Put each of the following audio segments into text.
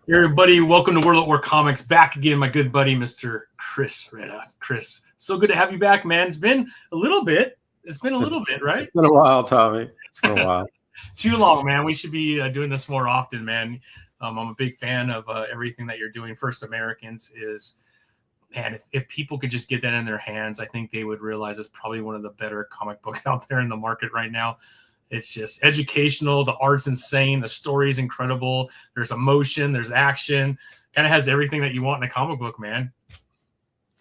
Hey, everybody, welcome to World at War Comics. Back again, my good buddy, Mr. Chris Reda. Chris, so good to have you back, man. It's been a little bit. It's been a little bit, right? It's been a while, Tommy. It's been a while. Too long, man. We should be doing this more often, man. I'm a big fan of everything that you're doing. First Americans is, man, if people could just get that in their hands, I think they would realize it's probably one of the better comic books out there in the market right now. It's just educational. The art's insane. The story's incredible. There's emotion. There's action. Kind of has everything that you want in a comic book, man.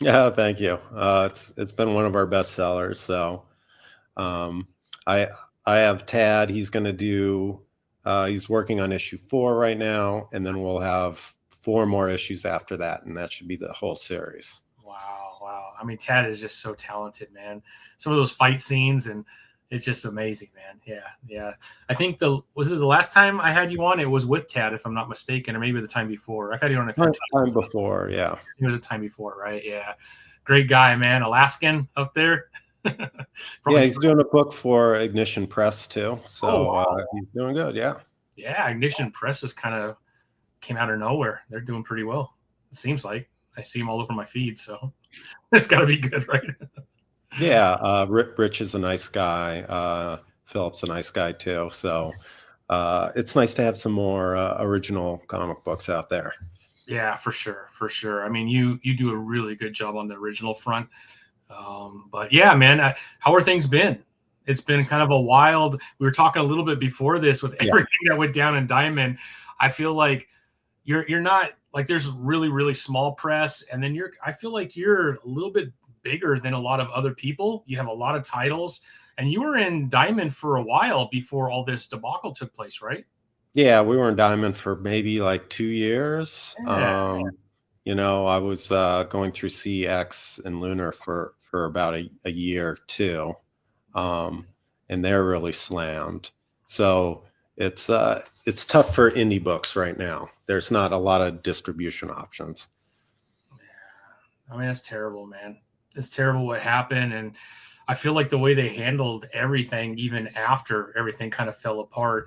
Yeah, thank you. It's been one of our best sellers. So I have Tad. He's going to do. He's working on issue 4 right now, and then we'll have 4 more issues after that, and that should be the whole series. Wow. I mean, Tad is just so talented, man. Some of those fight scenes and. It's just amazing, man. Yeah. I think was it the last time I had you on? It was with Tad, if I'm not mistaken, or maybe the time before. I've had you on a few times before. Yeah, it was a time before, right? Yeah, great guy, man. Alaskan up there. Yeah, he's doing a book for Ignition Press too, so wow. He's doing good. Yeah, Ignition Press just kind of came out of nowhere. They're doing pretty well. It seems like I see them all over my feed, so it's got to be good, right? Yeah, Rich is a nice guy. Philip's a nice guy too. So it's nice to have some more original comic books out there. Yeah, for sure. I mean, you do a really good job on the original front. But yeah, man, how are things been? It's been kind of a wild. We were talking a little bit before this with everything that went down in Diamond. I feel like you're not like there's really small press, and then I feel like you're a little bit bigger than a lot of other people. You have a lot of titles, and you were in Diamond for a while before all this debacle took place, right? Yeah, we were in Diamond for maybe like 2 years. Yeah. I was going through CX and Lunar for about a year too, and they're really slammed. So it's tough for indie books right now. There's not a lot of distribution options. Yeah. I mean, that's terrible, man. It's terrible what happened, and I feel like the way they handled everything, even after everything kind of fell apart,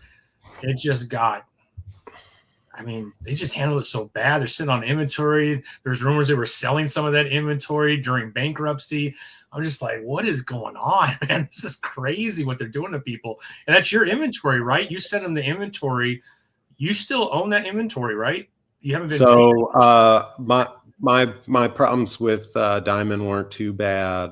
it just got. I mean, they just handled it so bad. They're sitting on inventory. There's rumors they were selling some of that inventory during bankruptcy. I'm just like, what is going on, man? This is crazy what they're doing to people. And that's your inventory, right? You sent them the inventory. You still own that inventory, right? You haven't been. So my problems with Diamond weren't too bad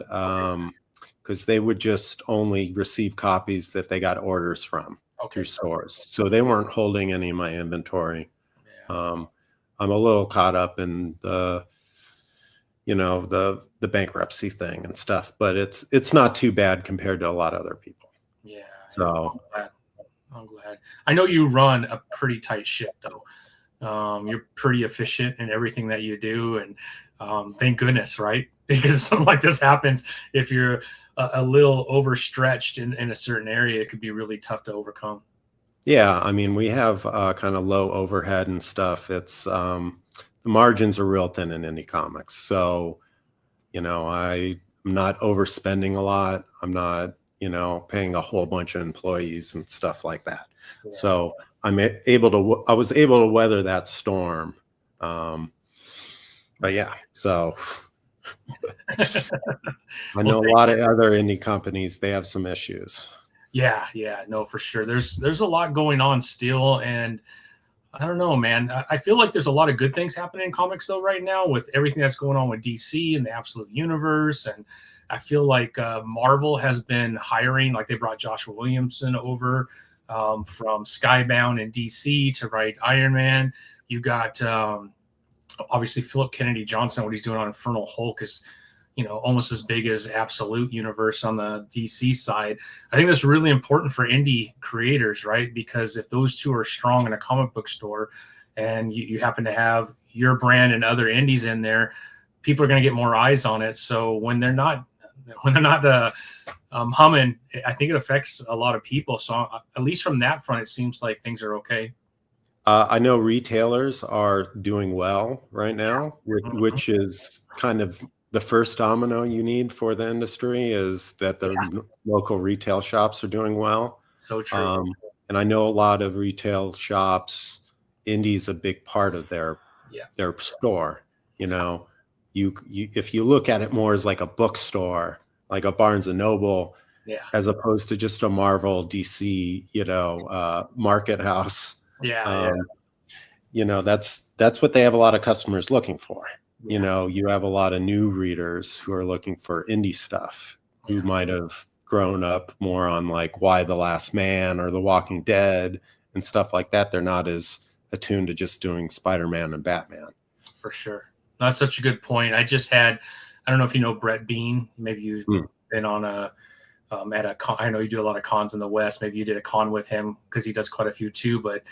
because they would just only receive copies that they got orders from through stores. So they weren't holding any of my inventory. Yeah. I'm a little caught up in the bankruptcy thing and stuff, but it's not too bad compared to a lot of other people. Yeah. So I'm glad. I know you run a pretty tight ship though. You're pretty efficient in everything that you do, and thank goodness, right? Because if something like this happens, if you're a little overstretched in a certain area, it could be really tough to overcome. Yeah, I mean, we have kind of low overhead and stuff. It's the margins are real thin in indie comics, so I'm not overspending a lot. I'm not paying a whole bunch of employees and stuff like that. Yeah. So I was able to weather that storm. But yeah, so I know a lot of other indie companies, they have some issues. Yeah, no, for sure. There's a lot going on still, and I don't know, man. I feel like there's a lot of good things happening in comics though right now with everything that's going on with DC and the Absolute Universe, and I feel like Marvel has been hiring, like they brought Joshua Williamson over from Skybound and DC to write Iron Man. You got obviously Philip Kennedy Johnson, what he's doing on Infernal Hulk is almost as big as Absolute Universe on the DC side. I think that's really important for indie creators, right? Because if those two are strong in a comic book store and you happen to have your brand and other indies in there, people are going to get more eyes on it. So when they're not humming, I think it affects a lot of people. So at least from that front, it seems like things are okay. I know retailers are doing well right now, which is kind of the first domino you need for the industry, is that the local retail shops are doing well. So true. And I know a lot of retail shops indie's a big part of their Yeah. store. You know, you if you look at it more as like a bookstore, like a Barnes and Noble, Yeah. as opposed to just a Marvel, DC, market house. Yeah. You know, that's what they have a lot of customers looking for. Yeah. You know, you have a lot of new readers who are looking for indie stuff, who might have grown up more on like Y the Last Man or The Walking Dead and stuff like that. They're not as attuned to just doing Spider-Man and Batman. For sure. That's such a good point. I don't know if you know Brett Bean. Maybe you've been on at a con. I know you do a lot of cons in the West. Maybe you did a con with him because he does quite a few too. But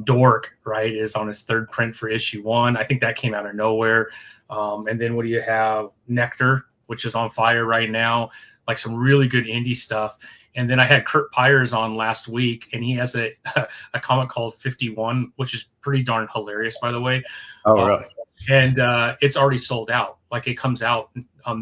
Dork, right, is on his third print for issue 1. I think that came out of nowhere. And then what do you have? Nectar, which is on fire right now, like some really good indie stuff. And then I had Kurt Pyers on last week, and he has a comic called 51, which is pretty darn hilarious, by the way. Oh, really? And it's already sold out. Like, it comes out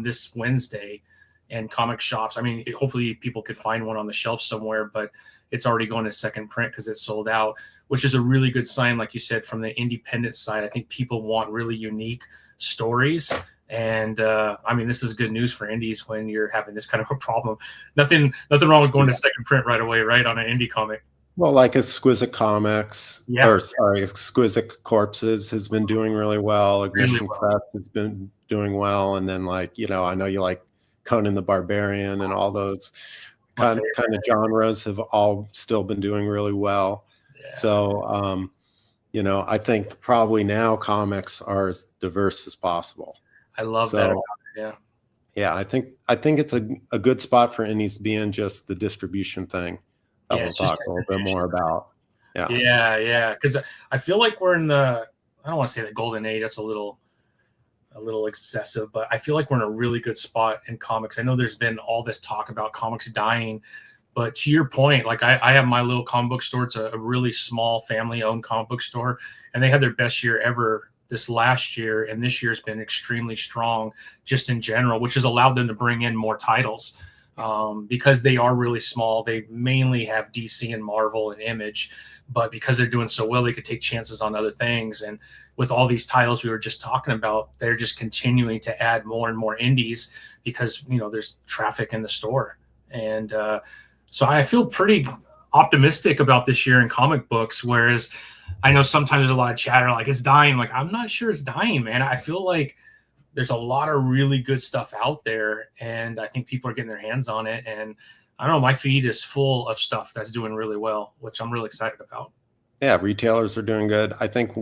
this Wednesday in comic shops. I mean, hopefully people could find one on the shelf somewhere, but it's already going to second print because it's sold out, which is a really good sign, like you said, from the independent side. I think people want really unique stories. And I mean, this is good news for indies when you're having this kind of a problem. Nothing wrong with going to second print right away, right, on an indie comic. Well, like Exquisite Comics, Exquisite Corpses has been doing really well. Ignition Press has been doing well. And then, like, you know, I know you like Conan the Barbarian and all those kind of genres have all still been doing really well. Yeah. So, you know, I think probably now comics are as diverse as possible. I love that. Yeah. Yeah, I think it's a good spot for indies being just the distribution thing that we'll talk a little bit more about. Yeah. Yeah. Because I feel like we're in I don't want to say the golden age. That's a little excessive, but I feel like we're in a really good spot in comics. I know there's been all this talk about comics dying, but to your point, like I have my little comic book store. It's a really small family-owned comic book store, and they had their best year ever this last year, and this year's been extremely strong just in general, which has allowed them to bring in more titles because they are really small. They mainly have DC and Marvel and Image, but because they're doing so well, they could take chances on other things. And with all these titles we were just talking about, they're just continuing to add more and more indies because, you know, there's traffic in the store. And so I feel pretty optimistic about this year in comic books, whereas I know sometimes there's a lot of chatter like it's dying. Like, I'm not sure it's dying, man. I feel like there's a lot of really good stuff out there, and I think people are getting their hands on it. And I don't know, my feed is full of stuff that's doing really well, which I'm really excited about. Yeah, retailers are doing good. I think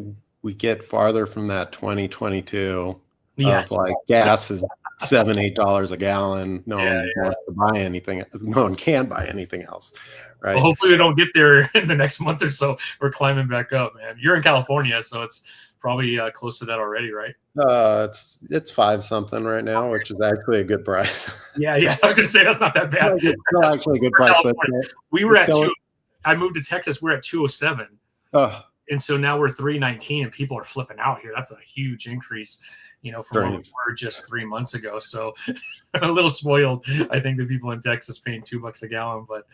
we get farther from that 2022 of like gas is $7-8 a gallon. No one wants to buy anything. No one can buy anything else, right? Well, hopefully we don't get there in the next month or so. We're climbing back up, man. You're in California, so it's probably close to that already, right? It's 5 something right now, which is actually a good price. Yeah. I was gonna say that's not that bad. It's still actually a good price. But we were at 2. I moved to Texas. We're at 207. And so now we're 319, and people are flipping out here. That's a huge increase, you know, from where we were just 3 months ago. So a little spoiled, I think, the people in Texas paying $2 a gallon. But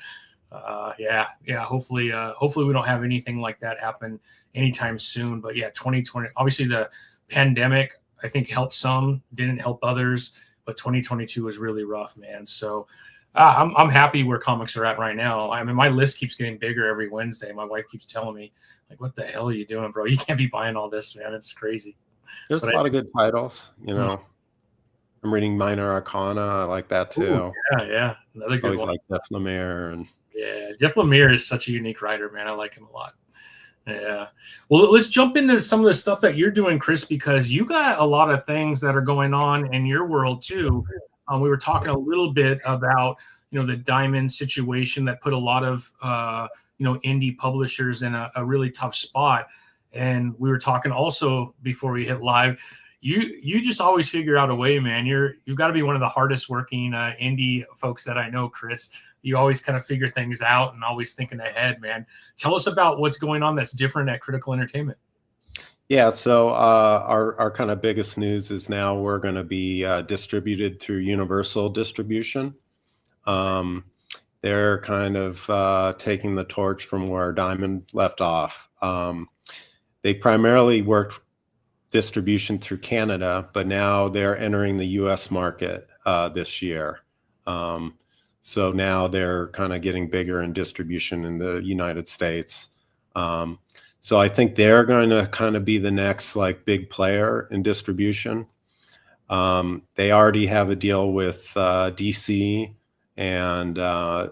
yeah. Hopefully we don't have anything like that happen anytime soon. But yeah, 2020, obviously the pandemic, I think, helped some, didn't help others. But 2022 was really rough, man. So I'm happy where comics are at right now. I mean, my list keeps getting bigger every Wednesday. My wife keeps telling me, like, what the hell are you doing, bro? You can't be buying all this, man. It's crazy. There's a lot of good titles, you know. I'm reading Minor Arcana. I like that too. Ooh, yeah. Another good always one. Like Jeff Lemire. And Jeff Lemire is such a unique writer, man. I like him a lot. Yeah. Well, let's jump into some of the stuff that you're doing, Chris, because you got a lot of things that are going on in your world too. We were talking a little bit about, you know, the Diamond situation that put a lot of, you know, indie publishers in a really tough spot. And we were talking also before we hit live, you just always figure out a way, man. You've got to be one of the hardest working indie folks that I know, Chris. You always kind of figure things out and always thinking ahead, man. Tell us about what's going on that's different at Critical Entertainment. Yeah, so our kind of biggest news is now we're going to be distributed through Universal Distribution. They're kind of taking the torch from where Diamond left off. they primarily worked distribution through Canada, but now they're entering the U.S. market this year. So now they're kind of getting bigger in distribution in the United States. So I think they're going to kind of be the next like big player in distribution. They already have a deal with DC, and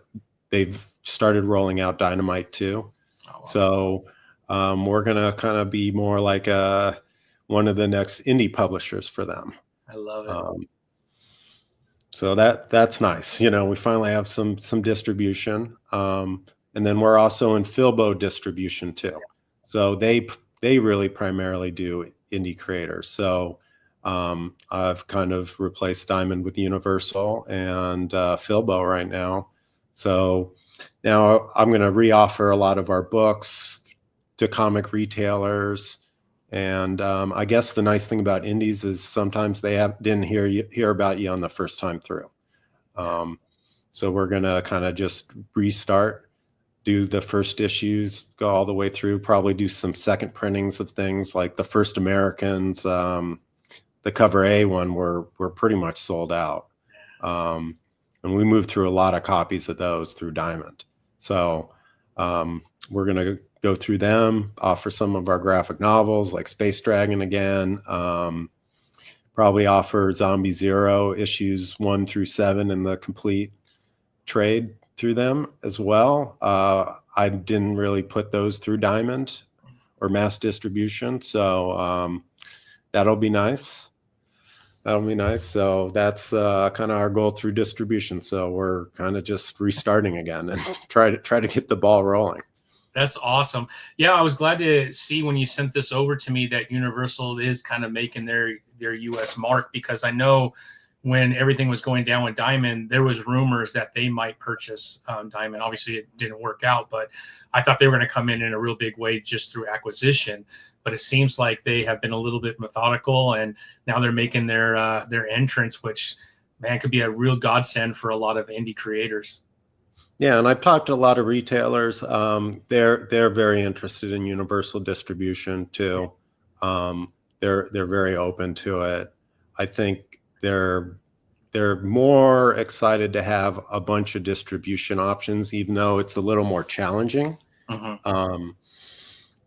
they've started rolling out Dynamite too. Oh, wow. So we're going to kind of be more like one of the next indie publishers for them. I love it. So that's nice. We finally have some distribution. And then we're also in Filbo distribution too. So they really primarily do indie creators. So I've kind of replaced Diamond with Universal and Filbo right now. So now I'm going to reoffer a lot of our books to comic retailers. And I guess the nice thing about indies is sometimes they didn't hear about you on the first time through. So we're going to kind of just restart, do the first issues, go all the way through, probably do some second printings of things like the First Americans. The cover A one we're pretty much sold out. And we moved through a lot of copies of those through Diamond. So we're going to go through them, offer some of our graphic novels like Space Dragon again, probably offer Zombie Zero issues 1 through 7 in the complete trade through them as well. I didn't really put those through Diamond or mass distribution, so that'll be nice. That'll be nice. So that's kind of our goal through distribution. So we're kind of just restarting again and try to get the ball rolling. That's awesome. Yeah, I was glad to see when you sent this over to me that Universal is kind of making their U.S. mark, because I know when everything was going down with Diamond, there was rumors that they might purchase Diamond. Obviously, it didn't work out, but I thought they were going to come in a real big way just through acquisition. But it seems like they have been a little bit methodical, and now they're making their entrance, which, man, could be a real godsend for a lot of indie creators. Yeah, and I've talked to a lot of retailers. They're very interested in universal distribution too. They're very open to it. I think they're more excited to have a bunch of distribution options, even though it's a little more challenging. Mm-hmm.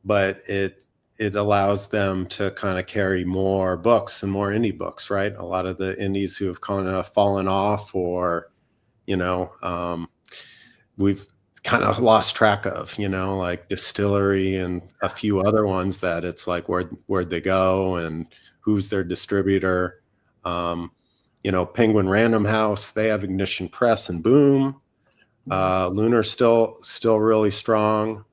But it allows them to kind of carry more books and more indie books, right? A lot of the indies who have kind of fallen off, or we've kind of lost track of, like Distillery and a few other ones that it's like, where'd they go and who's their distributor? Penguin Random House, they have Ignition Press and Boom. Lunar's still really strong.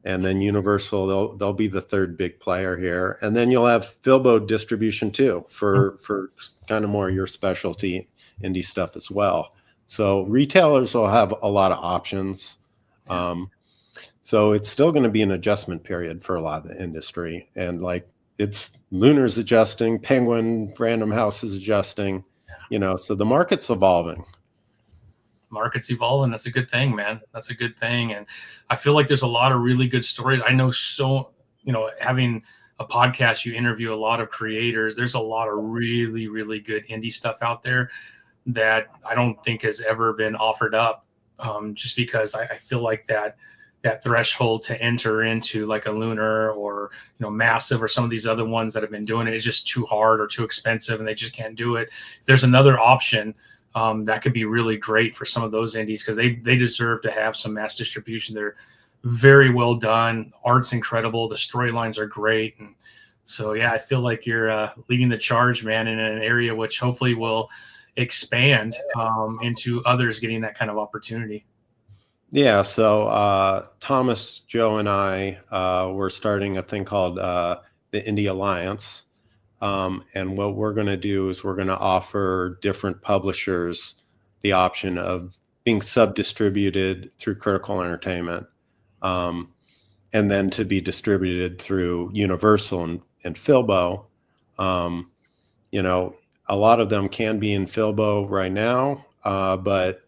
And then Universal, they'll be the third big player here. And then you'll have Filbo distribution too for kind of more your specialty indie stuff as well. So retailers will have a lot of options. So it's still going to be an adjustment period for a lot of the industry. And like Lunar's adjusting, Penguin Random House is adjusting, so the market's evolving. Market's evolving. That's a good thing, man. That's a good thing. And I feel like there's a lot of really good stories. I know having a podcast, you interview a lot of creators. There's a lot of really, really good indie stuff out there that I don't think has ever been offered up, just because I feel like that threshold to enter into like a Lunar or Massive or some of these other ones that have been doing it is just too hard or too expensive, and they just can't do it. If there's another option that could be really great for some of those indies, because they deserve to have some mass distribution. They're very well done. Art's incredible. The storylines are great. And so, yeah, I feel like you're leading the charge, man, in an area which hopefully will expand into others getting that kind of opportunity. Yeah. So Thomas, Joe, and I were starting a thing called the Indie Alliance. And what we're going to do is we're going to offer different publishers the option of being sub-distributed through Critical Entertainment, and then to be distributed through Universal and Filbo. A lot of them can be in Filbo right now, but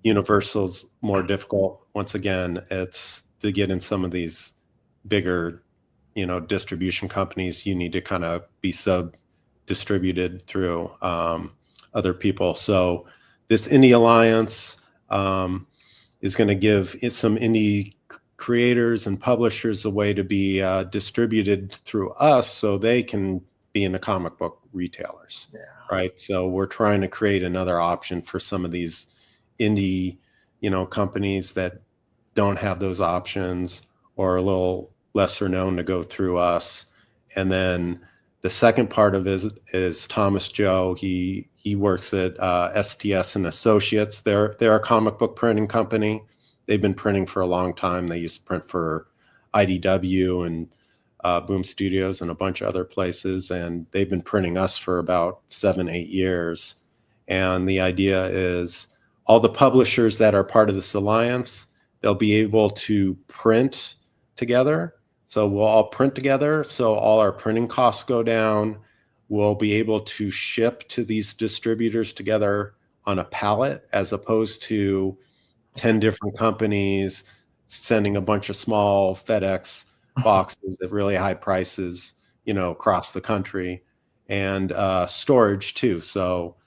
Universal's more difficult. Once again, it's to get in some of these bigger, distribution companies, you need to kind of be distributed through other people. So this Indie Alliance is going to give some indie creators and publishers a way to be distributed through us so they can be in the comic book retailers. Yeah. Right. So we're trying to create another option for some of these indie, companies that don't have those options or are a little lesser known to go through us. And then the second part of it is Thomas Joe. He works at STS and Associates. They're a comic book printing company. They've been printing for a long time. They used to print for IDW and Boom Studios and a bunch of other places. And they've been printing us for about 7-8 years. And the idea is all the publishers that are part of this alliance, they'll be able to print together. So we'll all print together. So all our printing costs go down. We'll be able to ship to these distributors together on a pallet, as opposed to 10 different companies sending a bunch of small FedEx boxes at really high prices, across the country, and storage too. So,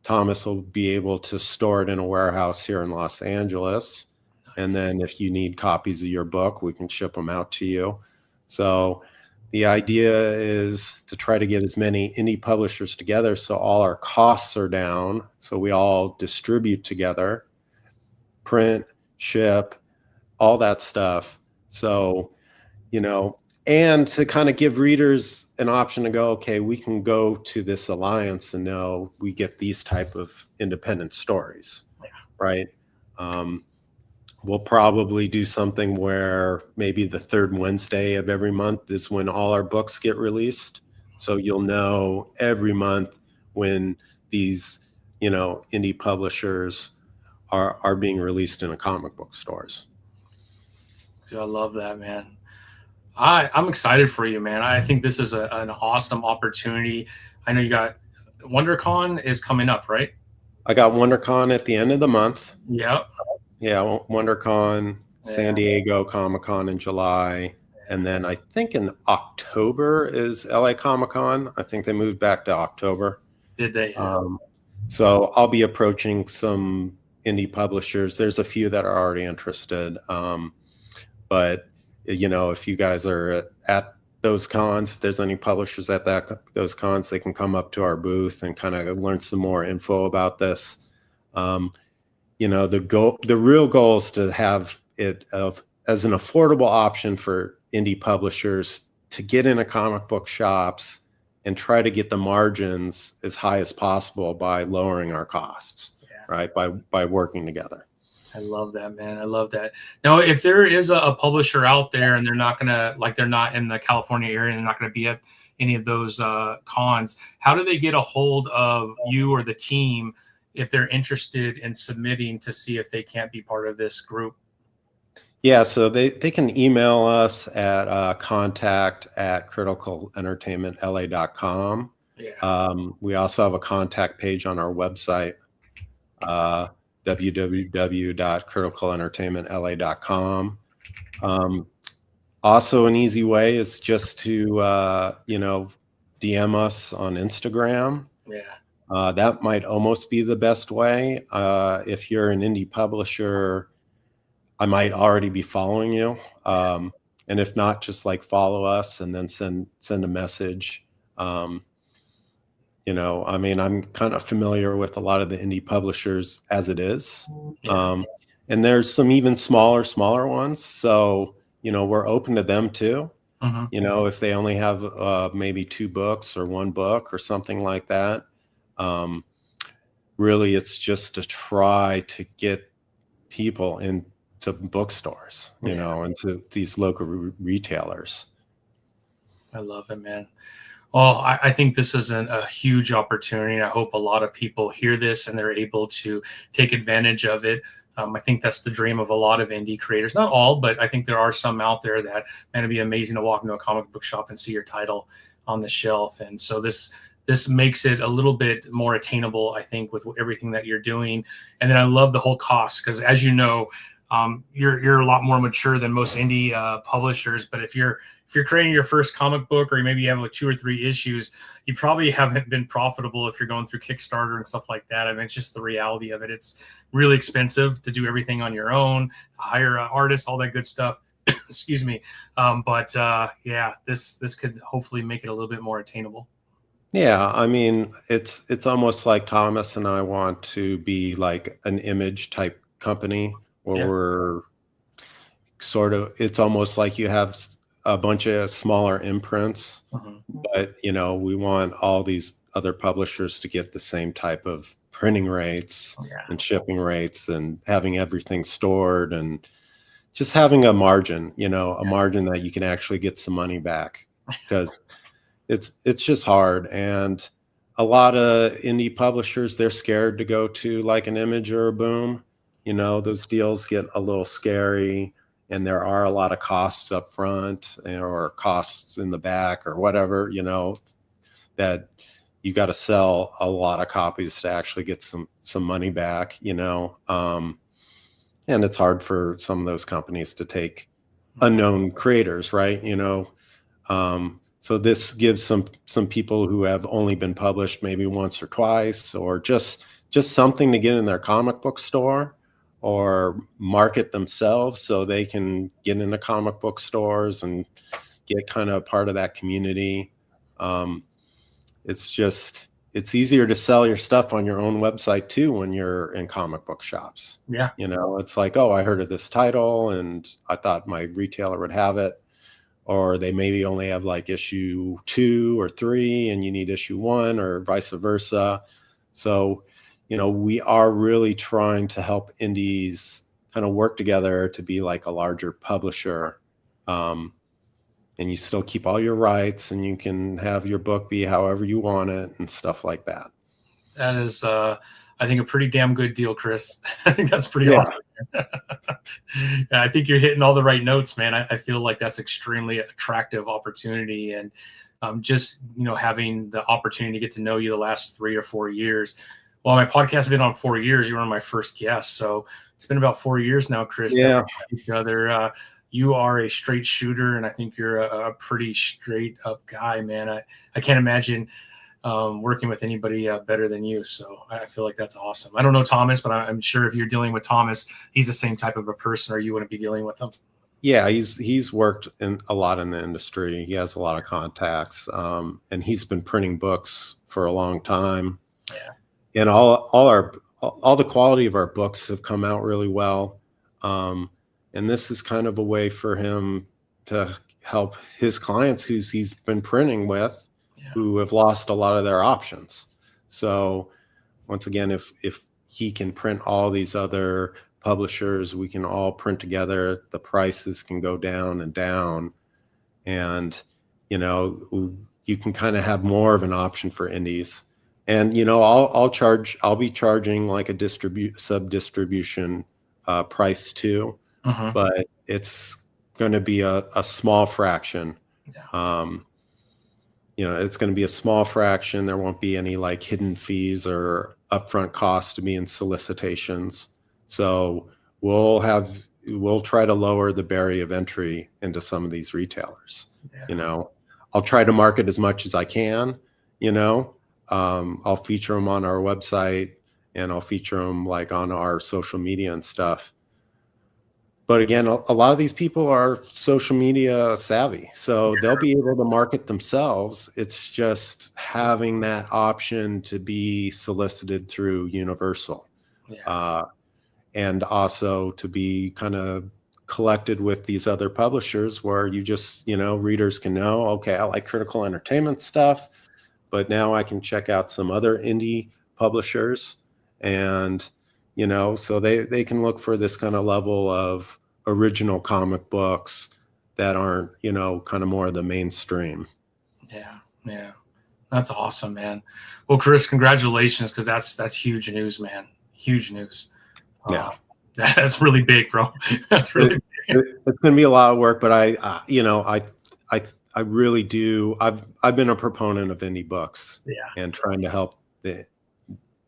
Thomas will be able to store it in a warehouse here in Los Angeles. Nice. And then if you need copies of your book, we can ship them out to you. So the idea is to try to get as many indie publishers together so all our costs are down. So we all distribute together, print, ship, all that stuff. So, and to kind of give readers an option to go, okay, we can go to this alliance and know we get these type of independent stories, right? We'll probably do something where maybe the third Wednesday of every month is when all our books get released. So you'll know every month when these, indie publishers are being released in a comic book stores. So I love that, man. I'm excited for you, man. I think this is an awesome opportunity. I know you got WonderCon is coming up, right? I got WonderCon at the end of the month. Yep. Yeah, WonderCon, San Diego Comic-Con in July. And then I think in October is LA Comic-Con. I think they moved back to October. Did they? So I'll be approaching some indie publishers. There's a few that are already interested. But if you guys are at those cons, if there's any publishers at those cons, they can come up to our booth and kind of learn some more info about this. The real goal is to have it as an affordable option for indie publishers to get into comic book shops and try to get the margins as high as possible by lowering our costs, right? By working together. I love that, man. I love that. Now, if there is a publisher out there and they're not in the California area and they're not going to be at any of those cons, how do they get a hold of you or the team if they're interested in submitting to see if they can't be part of this group? Yeah, so they can email us at contact@criticalentertainmentla.com. Yeah. We also have a contact page on our website, www.criticalentertainmentla.com. Also, an easy way is just to DM us on Instagram. Yeah. That might almost be the best way. If you're an indie publisher, I might already be following you. And if not, just follow us and then send a message. I'm kind of familiar with a lot of the indie publishers as it is. And there's some even smaller ones. So, we're open to them too. If they only have maybe 2 books or 1 book or something like that. Really, it's just to try to get people into bookstores, into these local retailers. I love it, man. Well, I think this is a huge opportunity. I hope a lot of people hear this and they're able to take advantage of it. I think that's the dream of a lot of indie creators. Not all, but I think there are some out there that, man, it'd be amazing to walk into a comic book shop and see your title on the shelf. And so this makes it a little bit more attainable, I think, with everything that you're doing. And then I love the whole cost because, as you know, you're a lot more mature than most indie publishers. But if you're creating your first comic book, or maybe you have like 2 or 3 issues, you probably haven't been profitable if you're going through Kickstarter and stuff like that. I mean, it's just the reality of it. It's really expensive to do everything on your own, to hire artists, all that good stuff. Excuse me. Yeah, this could hopefully make it a little bit more attainable. Yeah, I mean, it's almost like Thomas and I want to be like an image type company where Yeah. we're sort of, it's almost like you have a bunch of smaller imprints, Mhm. but we want all these other publishers to get the same type of printing rates Yeah. and shipping rates and having everything stored and just having a margin, a margin that you can actually get some money back, because it's just hard. And a lot of indie publishers, they're scared to go to like an Image or a Boom. Those deals get a little scary, and there are a lot of costs up front or costs in the back or whatever, that you got to sell a lot of copies to actually get some money back. And it's hard for some of those companies to take unknown creators, right? So this gives some people who have only been published maybe once or twice, or just something to get in their comic book store or market themselves, so they can get into comic book stores and get kind of part of that community. It's easier to sell your stuff on your own website too when you're in comic book shops. Yeah. It's like, oh, I heard of this title and I thought my retailer would have it. Or they maybe only have like issue 2 or 3 and you need issue 1, or vice versa. So, we are really trying to help indies kind of work together to be like a larger publisher. And you still keep all your rights, and you can have your book be however you want it and stuff like that. That is, I think, a pretty damn good deal, Chris. I think that's pretty awesome. Yeah, I think you're hitting all the right notes, man. I feel like that's extremely attractive opportunity. And just, having the opportunity to get to know you the last 3 or 4 years. Well, my podcast has been on 4 years. You were my first guest. So it's been about 4 years now, Chris. Yeah. Each other. You are a straight shooter, and I think you're a pretty straight up guy, man. I can't imagine working with anybody better than you. So I feel like that's awesome. I don't know Thomas, but I'm sure if you're dealing with Thomas, he's the same type of a person, or you wouldn't be dealing with him. Yeah, he's worked a lot in the industry. He has a lot of contacts, and he's been printing books for a long time. Yeah. And all the quality of our books have come out really well. And this is kind of a way for him to help his clients he's been printing with, who have lost a lot of their options. So once again, if he can print all these other publishers, we can all print together, the prices can go down and down, and you can kind of have more of an option for indies. And I'll be charging like a sub distribution price too. Uh-huh. But it's going to be a small fraction. Yeah. It's going to be a small fraction. There won't be any like hidden fees or upfront costs to be in solicitations. So we'll try to lower the barrier of entry into some of these retailers. Yeah. I'll try to market as much as I can. I'll feature them on our website, and I'll feature them like on our social media and stuff. But again, a lot of these people are social media savvy, so they'll be able to market themselves. It's just having that option to be solicited through Universal, and also to be kind of collected with these other publishers, where you just, readers can know, okay, I like critical entertainment stuff, but now I can check out some other indie publishers, and so they can look for this kind of level of original comic books that aren't, kind of more of the mainstream. Yeah. That's awesome, man. Well, Chris, congratulations, because that's huge news, man. Huge news. Yeah. That's really big, bro. That's really big. It's going to be a lot of work, but I really do. I've been a proponent of indie books, and trying to help the,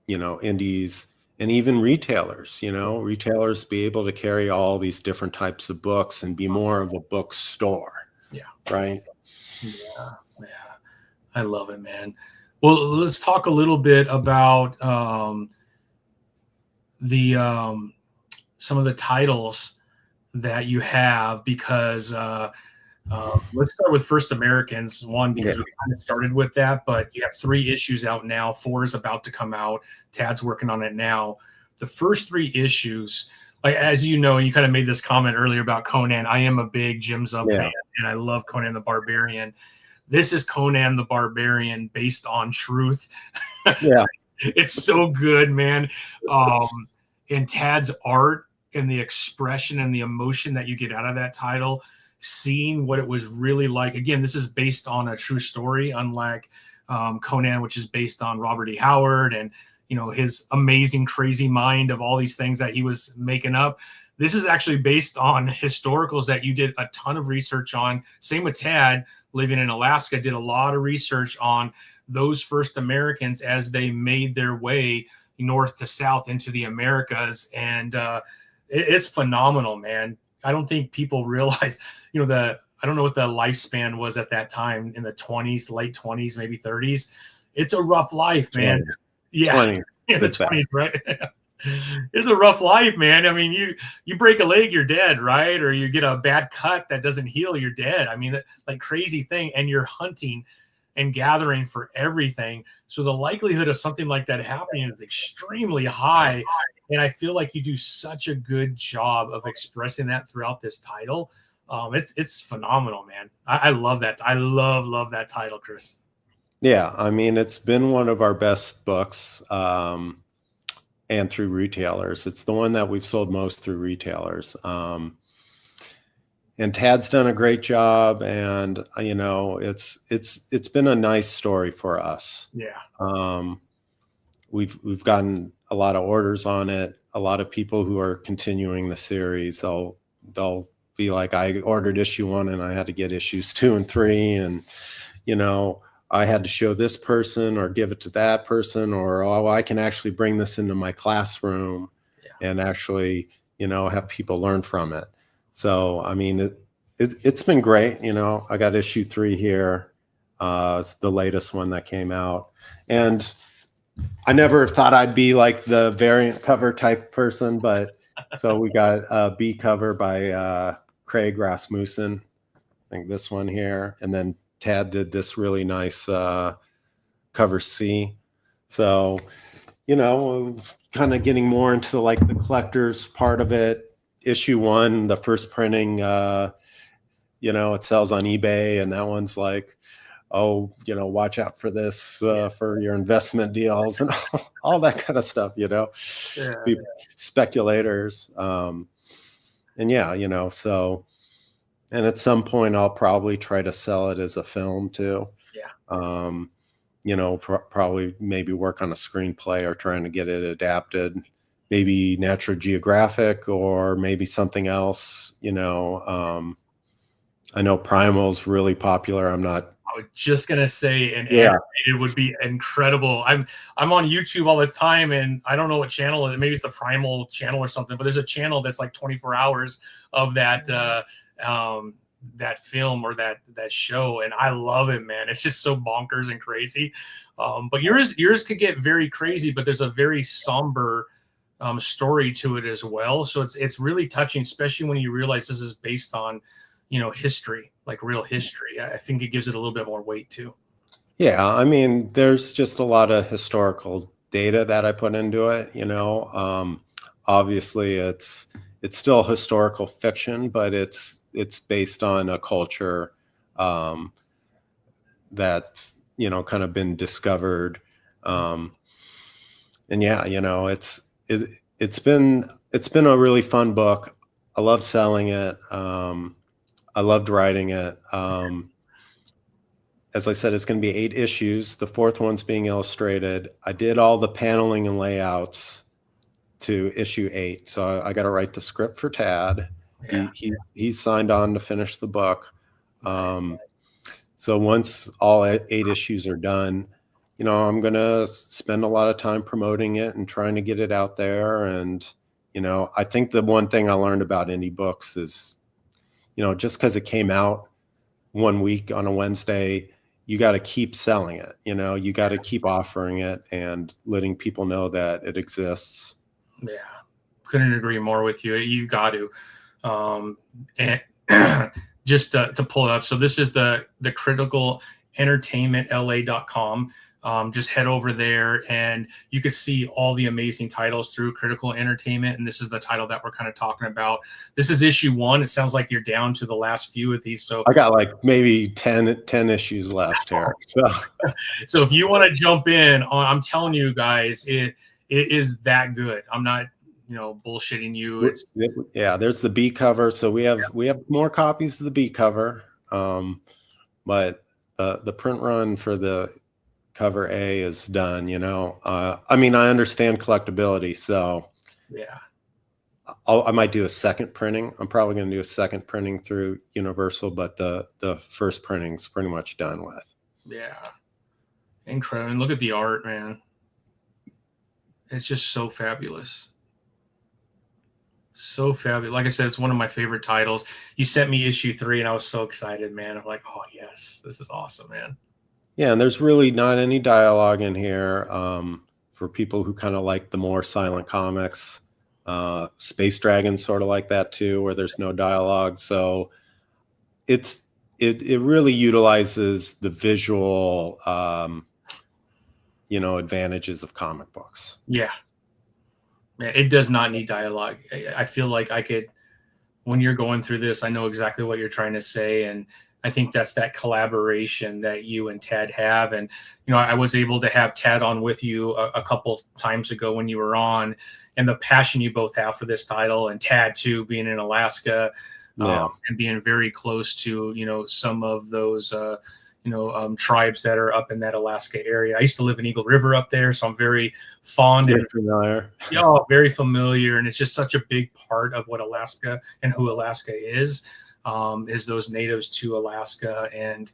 indies and even retailers, retailers be able to carry all these different types of books and be more of a bookstore. Yeah. Right. Yeah. Yeah. I love it, man. Well, let's talk a little bit about the some of the titles that you have, because let's start with First Americans, one, because we kind of started with that, but you have 3 issues out now. 4 is about to come out. Tad's working on it now. The first 3 issues, like, as you know, you kind of made this comment earlier about Conan. I am a big Jim Zub fan, and I love Conan the Barbarian. This is Conan the Barbarian based on truth. Yeah. It's so good, man. And Tad's art and the expression and the emotion that you get out of that title, seeing what it was really like. Again, this is based on a true story, unlike Conan, which is based on Robert E. Howard and, his amazing, crazy mind of all these things that he was making up. This is actually based on historicals that you did a ton of research on. Same with Tad, living in Alaska, did a lot of research on those first Americans as they made their way north to south into the Americas. And it's phenomenal, man. I don't think people realize, I don't know what the lifespan was at that time, in the 20s, late 20s, maybe 30s. It's a rough life, man. 20s. Yeah. 20s. In the 20s, right? It's a rough life, man. I mean, you break a leg, you're dead, right? Or you get a bad cut that doesn't heal, you're dead. I mean, like, crazy thing. And you're hunting and gathering for everything. So the likelihood of something like that happening is extremely high. And I feel like you do such a good job of expressing that throughout this title. It's phenomenal, man. I love that. I love that title, Chris. Yeah. I mean, it's been one of our best books. And through retailers. It's the one that we've sold most through retailers. And Tad's done a great job, and it's been a nice story for us. Yeah. We've gotten a lot of orders on it. A lot of people who are continuing the series, they'll be like, I ordered issue 1 and I had to get issues 2 and 3, and I had to show this person or give it to that person, or, I can actually bring this into my classroom and actually, have people learn from it. So, I mean, it's been great. I got issue 3 here. It's the latest one that came out. And I never thought I'd be like the variant cover type person, but so we got a B cover by Craig Rasmussen. I think this one here. And then Tad did this really nice cover C. So, kind of getting more into like the collector's part of it. Issue 1, the first printing, it sells on eBay, and that one's like, watch out for this for your investment deals and all that kind of stuff, speculators. And so. And at some point, I'll probably try to sell it as a film too. Yeah. Probably maybe work on a screenplay or trying to get it adapted, maybe Natural Geographic or maybe something else. I know Primal's really popular. I was just gonna say an animated would be incredible. I'm on YouTube all the time, and I don't know what channel it is. Maybe it's the Primal channel or something. But there's a channel that's like 24 hours of that that film or that show, and I love it, man. It's just so bonkers and crazy. But yours could get very crazy, but there's a very somber story to it as well. So it's really touching, especially when you realize this is based on history, like real history. I think it gives it a little bit more weight too. Yeah, I mean, there's just a lot of historical data that I put into it. Obviously, it's still historical fiction, but it's based on a culture that's kind of been discovered. And yeah, it's been a really fun book. I love selling it. I loved writing it. As I said, it's going to be 8 issues. The 4th one's being illustrated. I did all the paneling and layouts to issue 8. So I got to write the script for Tad. Yeah. He's signed on to finish the book. So once all 8 issues are done, I'm going to spend a lot of time promoting it and trying to get it out there. And, I think the one thing I learned about indie books is, just because it came out one week on a Wednesday, you got to keep selling it. You got to keep offering it and letting people know that it exists. Yeah, couldn't agree more with you. You got to. And just to pull it up. So this is the critical entertainment la.com. Just head over there and you can see all the amazing titles through Critical Entertainment. And this is the title that we're kind of talking about. This is issue 1. It sounds like you're down to the last few of these. So I got like maybe 10 issues left here. So if you want to jump in, I'm telling you guys, it is that good. I'm not, bullshitting you. There's the B cover. So we have more copies of the B cover. But the print run for the cover A is done, I understand collectability, so yeah, I might do a second printing. I'm probably going to do a second printing through Universal, but the first printing's pretty much done with. Yeah, incredible. And look at the art, man. It's just so fabulous. So fabulous. Like I said, it's one of my favorite titles. You sent me issue 3 and I was so excited, man. I'm like, oh yes, this is awesome, man. Yeah, and there's really not any dialogue in here for people who kind of like the more silent comics. Space Dragon sort of like that too, where there's no dialogue. So it really utilizes the visual advantages of comic books. Yeah. It does not need dialogue. I feel like I could, when you're going through this, I know exactly what you're trying to say. And I think that's that collaboration that you and Tad have. And, I was able to have Tad on with you a couple times ago when you were on, and the passion you both have for this title, and Tad too, being in Alaska, and being very close to, some of those, tribes that are up in that Alaska area. I used to live in Eagle River up there, so I'm very fond and familiar. Yeah, very familiar. And it's just such a big part of what Alaska and who Alaska is those natives to Alaska. And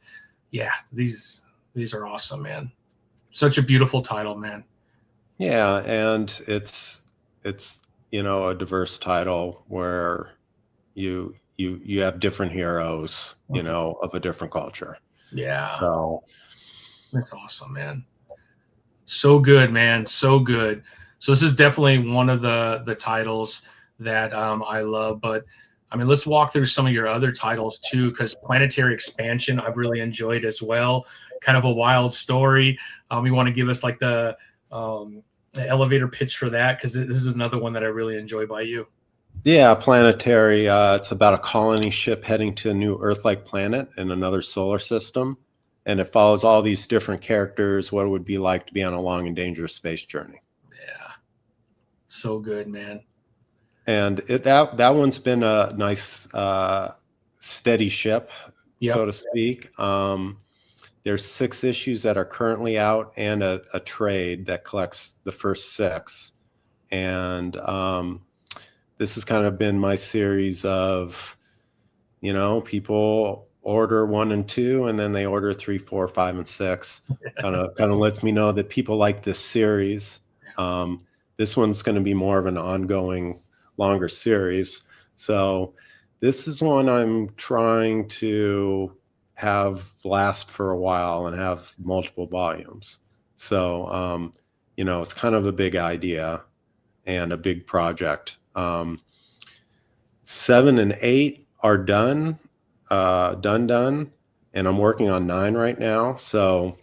yeah, these are awesome, man. Such a beautiful title, man. Yeah, and it's a diverse title where you have different heroes, of a different culture. Yeah. So that's awesome, man. So good, man. So good. So this is definitely one of the titles that I love. But let's walk through some of your other titles too, because Planetary Expansion I've really enjoyed as well. Kind of a wild story. You want to give us like the elevator pitch for that, because this is another one that I really enjoy by you. Yeah, Planetary. It's about a colony ship heading to a new Earth-like planet in another solar system, and it follows all these different characters, what it would be like to be on a long and dangerous space journey. Yeah, so good, man. And that one's been a nice, steady ship, so to speak. There's 6 issues that are currently out, and a trade that collects the first 6. And this has kind of been my series of, people order 1 and 2, and then they order 3, 4, 5, and 6. kind of lets me know that people like this series. This one's going to be more of an ongoing, longer series. So this is one I'm trying to have last for a while and have multiple volumes. So, it's kind of a big idea and a big project. 7 and 8 are done, and I'm working on 9 right now. So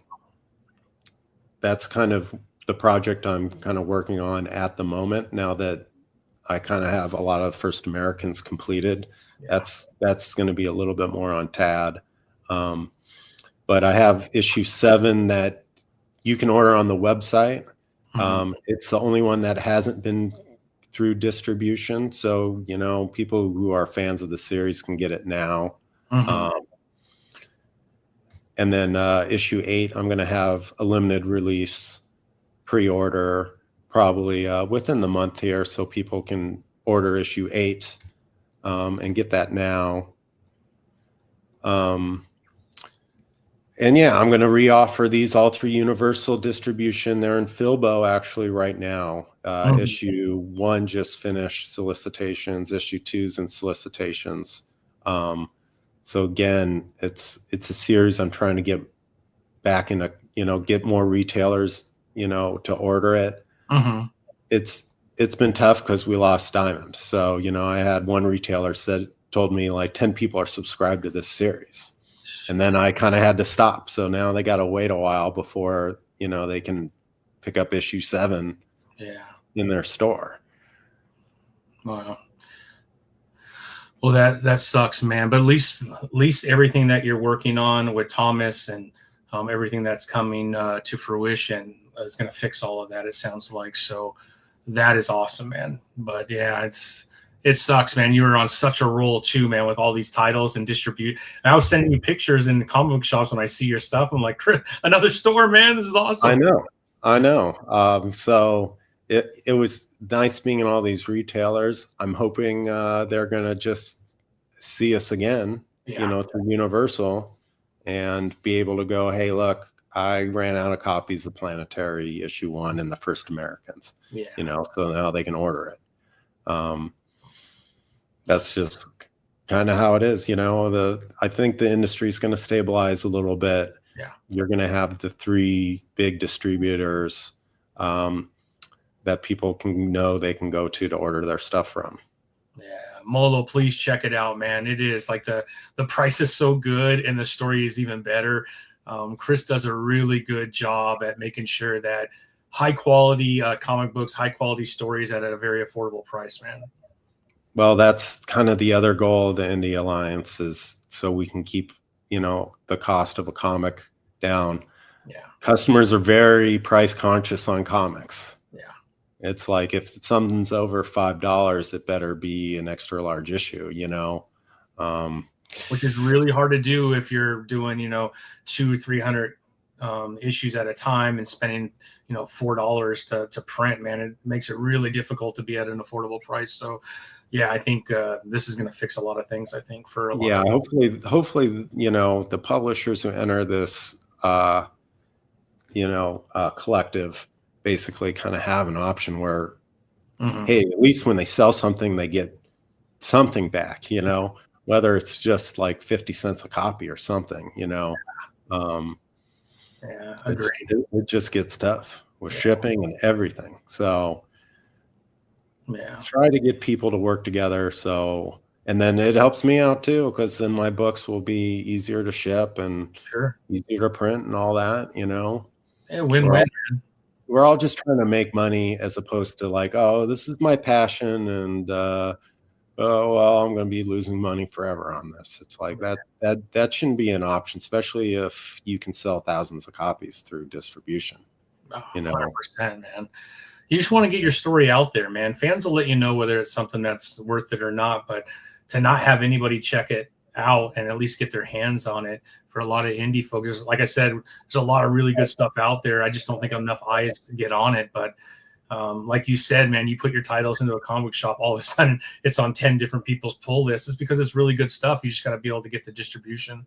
that's kind of the project I'm kind of working on at the moment, now that I kind of have a lot of First Americans completed. Yeah. That's going to be a little bit more on Tad. But I have issue 7 that you can order on the website. It's the only one that hasn't been through distribution. So, people who are fans of the series can get it now. And then issue 8, I'm going to have a limited release pre-order probably within the month here, so people can order issue 8 and get that now. And yeah, I'm going to reoffer these all through Universal distribution. They're in Filbo actually right now. Issue 1 just finished solicitations. Issue 2's in solicitations. So again, it's a series I'm trying to get back into, get more retailers, to order it. It's been tough because we lost Diamond. So, I had one retailer told me like 10 people are subscribed to this series. And then I kind of had to stop. So now they got to wait a while before, they can pick up issue 7 in their store. Wow. Well, that sucks, man. But at least everything that you're working on with Thomas and everything that's coming to fruition is going to fix all of that, it sounds like. So that is awesome, man. But yeah, it sucks, man. You were on such a roll too, man, with all these titles and distribute. And I was sending you pictures in the comic book shops when I see your stuff. I'm like, another store, man. This is awesome. I know. So it was nice being in all these retailers. I'm hoping they're going to just see us again, through Universal, and be able to go, hey, look, I ran out of copies of Planetary issue 1 and the First Americans. So now they can order it. That's just kind of how it is. I think the industry is going to stabilize a little bit. You're going to have the 3 big distributors that people they can go to order their stuff from. Molo, please check it out, man. It is like the price is so good and the story is even better. Chris does a really good job at making sure that high quality comic books, high quality stories at a very affordable price, man. Well, that's kind of the other goal of the Indie Alliance, is so we can keep, the cost of a comic down. Customers are very price conscious on comics. It's like if something's over $5, it better be an extra large issue, which is really hard to do if you're doing, 200-300 issues at a time and spending, $4 to print, man. It makes it really difficult to be at an affordable price. So I think this is going to fix a lot of things, I think, for a lot of hopefully, the publishers who enter this, collective basically kind of have an option where, hey, at least when they sell something, they get something back, whether it's just like 50 cents a copy or something, agreed. It just gets tough with shipping and everything. So try to get people to work together. So, and then it helps me out too, because then my books will be easier to ship and easier to print and all that, win-win. We're all just trying to make money, as opposed to like, oh, this is my passion, and oh well, I'm going to be losing money forever on this. It's like that shouldn't be an option, especially if you can sell thousands of copies through distribution. 100%, man. You just want to get your story out there, man. Fans will let you know whether it's something that's worth it or not, but to not have anybody check it out and at least get their hands on it, for a lot of indie folks, like I said, there's a lot of really good stuff out there. I just don't think enough eyes get on it. But like you said, man, you put your titles into a comic shop, all of a sudden it's on 10 different people's pull lists. It's because it's really good stuff. You just got to be able to get the distribution.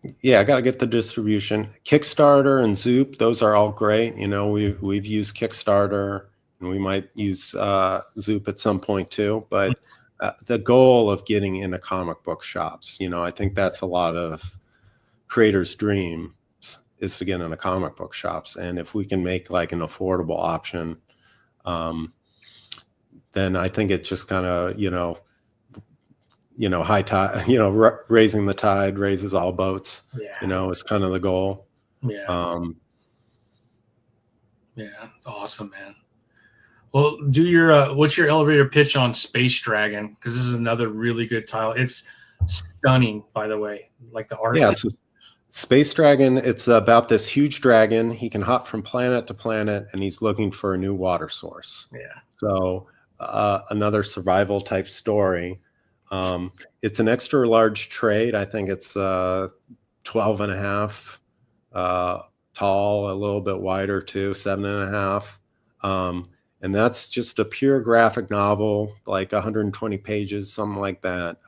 I got to get the distribution. Kickstarter and Zoop, those are all great. We've used Kickstarter, and we might use Zoop at some point too. But the goal of getting into comic book shops, I think that's a lot of creators' dreams, is to get into comic book shops. And if we can make like an affordable option, then I think it just kind of, high tide, raising the tide raises all boats, is kind of the goal. It's awesome, man. Well, do your what's your elevator pitch on Space Dragon? Because this is another really good title. It's stunning, by the way, like the art. So Space Dragon, it's about this huge dragon. He can hop from planet to planet, and he's looking for a new water source. So another survival type story. It's an extra large trade. I think it's 12 and a half tall, a little bit wider too, 7.5. And that's just a pure graphic novel, like 120 pages, something like that.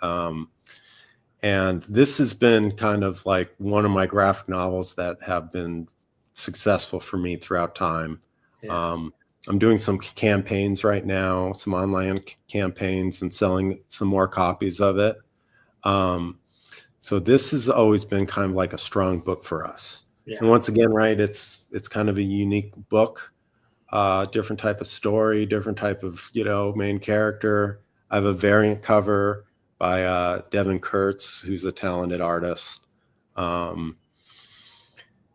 And this has been kind of like one of my graphic novels that have been successful for me throughout time. Yeah. I'm doing some campaigns right now, some online campaigns, and selling some more copies of it. So this has always been kind of like a strong book for us. Yeah. And once again, right, it's kind of a unique book, different type of story, different type of, main character. I have a variant cover by Devin Kurtz, who's a talented artist. And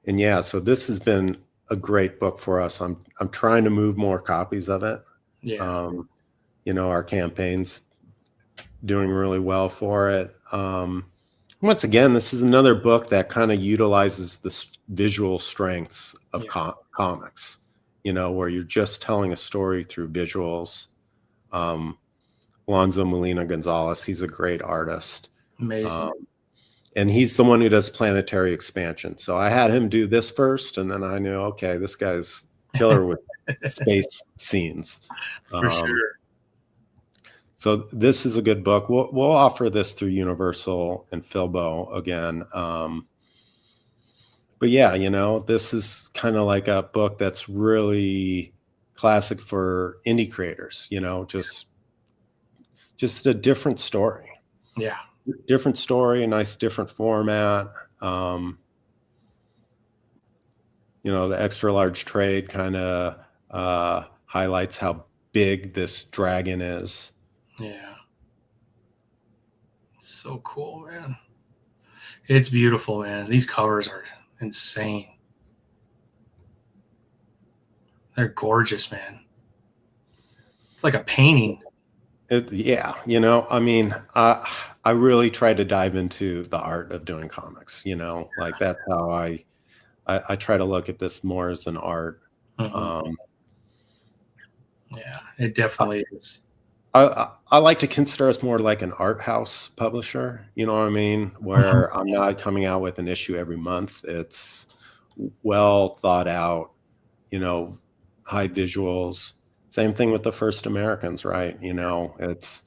yeah, so this has been a great book for us. I'm trying to move more copies of it. Yeah. Our campaign's doing really well for it. Once again, this is another book that kind of utilizes the visual strengths of comics, where you're just telling a story through visuals. Alonzo Molina Gonzalez, he's a great artist. Amazing. And he's the one who does planetary expansion. So I had him do this first, and then I knew, okay, this guy's killer with space scenes. For sure. So this is a good book. We'll offer this through Universal and Filbo again. But yeah, this is kind of like a book that's really classic for indie creators, just a different story. Yeah. Different story, a nice different format. The extra large trade kind of highlights how big this dragon is. Yeah. So cool, man. It's beautiful, man. These covers are insane. They're gorgeous, man. It's like a painting. I really try to dive into the art of doing comics, like that's how I try to look at this more as an art. Mm-hmm. Yeah, it definitely is. I like to consider us more like an art house publisher, you know what I mean? Where I'm not coming out with an issue every month. It's well thought out, high visuals. Same thing with the First Americans, right? It's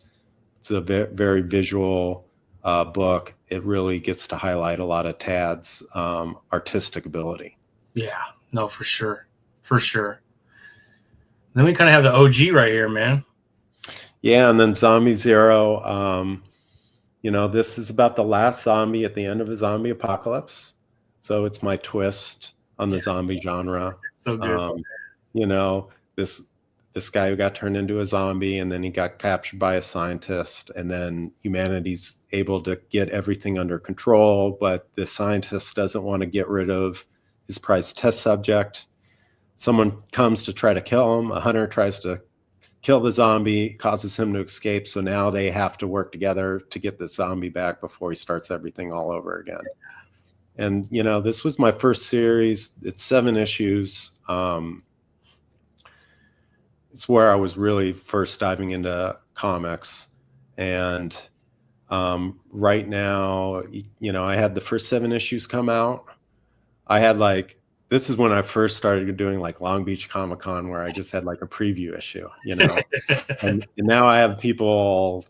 a very visual book. It really gets to highlight a lot of Tad's artistic ability. Yeah, no, for sure. For sure. Then we kind of have the OG right here, man. Yeah, and then Zombie Zero. This is about the last zombie at the end of a zombie apocalypse. So it's my twist on the zombie genre. So good. This guy who got turned into a zombie, and then he got captured by a scientist, and then humanity's able to get everything under control, but the scientist doesn't want to get rid of his prized test subject. Someone comes to try to kill him. A hunter tries to kill the zombie, causes him to escape. So now they have to work together to get the zombie back before he starts everything all over again. And, this was my first series. It's 7 issues. It's where I was really first diving into comics. And right now, I had the first 7 issues come out. I had this is when I first started doing Long Beach Comic-Con, where I just had a preview issue, and now I have people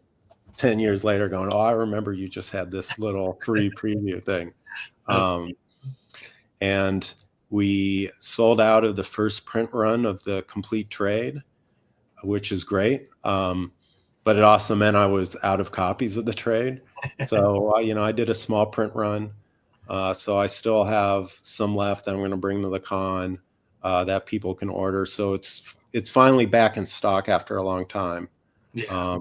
10 years later going, oh, I remember you just had this little free preview thing. And we sold out of the first print run of the complete trade, which is great. But it also meant I was out of copies of the trade. So, I did a small print run. So I still have some left that I'm going to bring to the con that people can order. So it's finally back in stock after a long time. Yeah.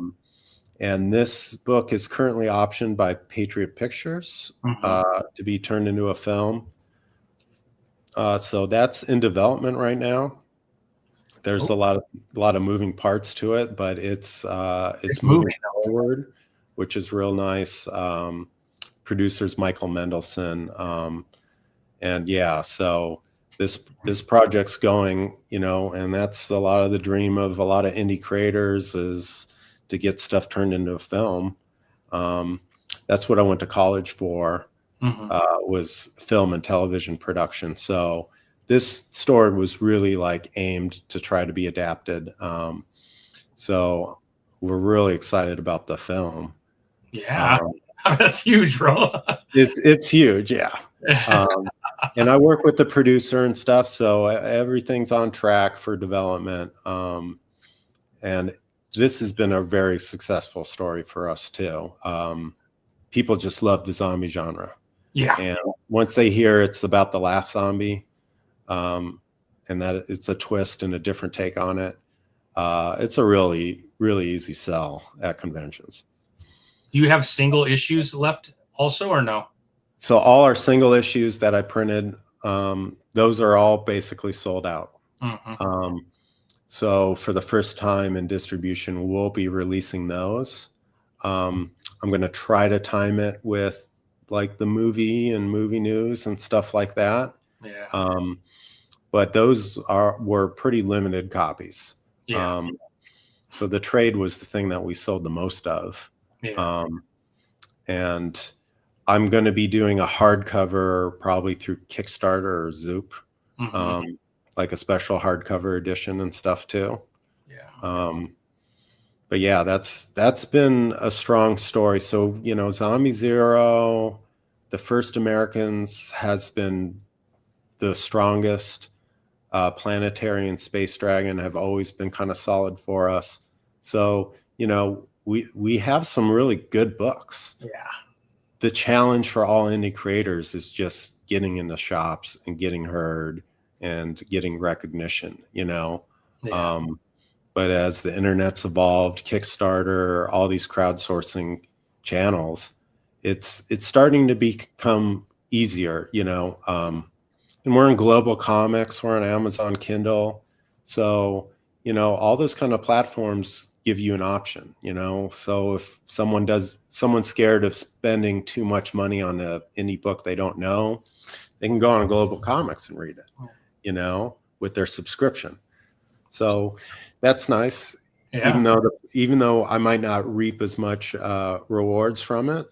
And this book is currently optioned by Patriot Pictures to be turned into a film. So that's in development right now. There's a lot of moving parts to it, but it's moving forward, which is real nice. Producers Michael Mendelson, and yeah, so this project's going, and that's a lot of the dream of a lot of indie creators, is to get stuff turned into a film. That's what I went to college for, was film and television production. So this story was really aimed to try to be adapted. So we're really excited about the film. Yeah. That's huge, bro. It's huge, yeah. And I work with the producer and stuff, so everything's on track for development. And this has been a very successful story for us too. People just love the zombie genre. Yeah. And once they hear it's about the last zombie, and that it's a twist and a different take on it, it's a really, really easy sell at conventions. Do you have single issues left also, or no? So all our single issues that I printed, those are all basically sold out. Mm-hmm. So for the first time in distribution, we'll be releasing those. I'm going to try to time it with like the movie and movie news and stuff like that. Yeah. But those were pretty limited copies. Yeah. So the trade was the thing that we sold the most of. Yeah. And I'm going to be doing a hardcover probably through Kickstarter or Zoop, Mm-hmm. like a special hardcover edition and stuff too. Yeah. But yeah, that's been a strong story. So, you know, Zombie Zero, The First Americans has been the strongest. Planetary and Space Dragon have always been kind of solid for us. So, you know, we have some really good books. Yeah. The challenge for all indie creators is just getting in the shops and getting heard and getting recognition, you know. Yeah. But as the internet's evolved, Kickstarter, all these crowdsourcing channels, it's starting to become easier, you know. And we're in Global Comics, we're on Amazon Kindle. So, you know, all those kind of platforms give you an option, you know. So if someone's scared of spending too much money on an indie book they don't know, they can go on Global Comics and read it, you know, with their subscription. So that's nice. Yeah. Even though I might not reap as much rewards from it,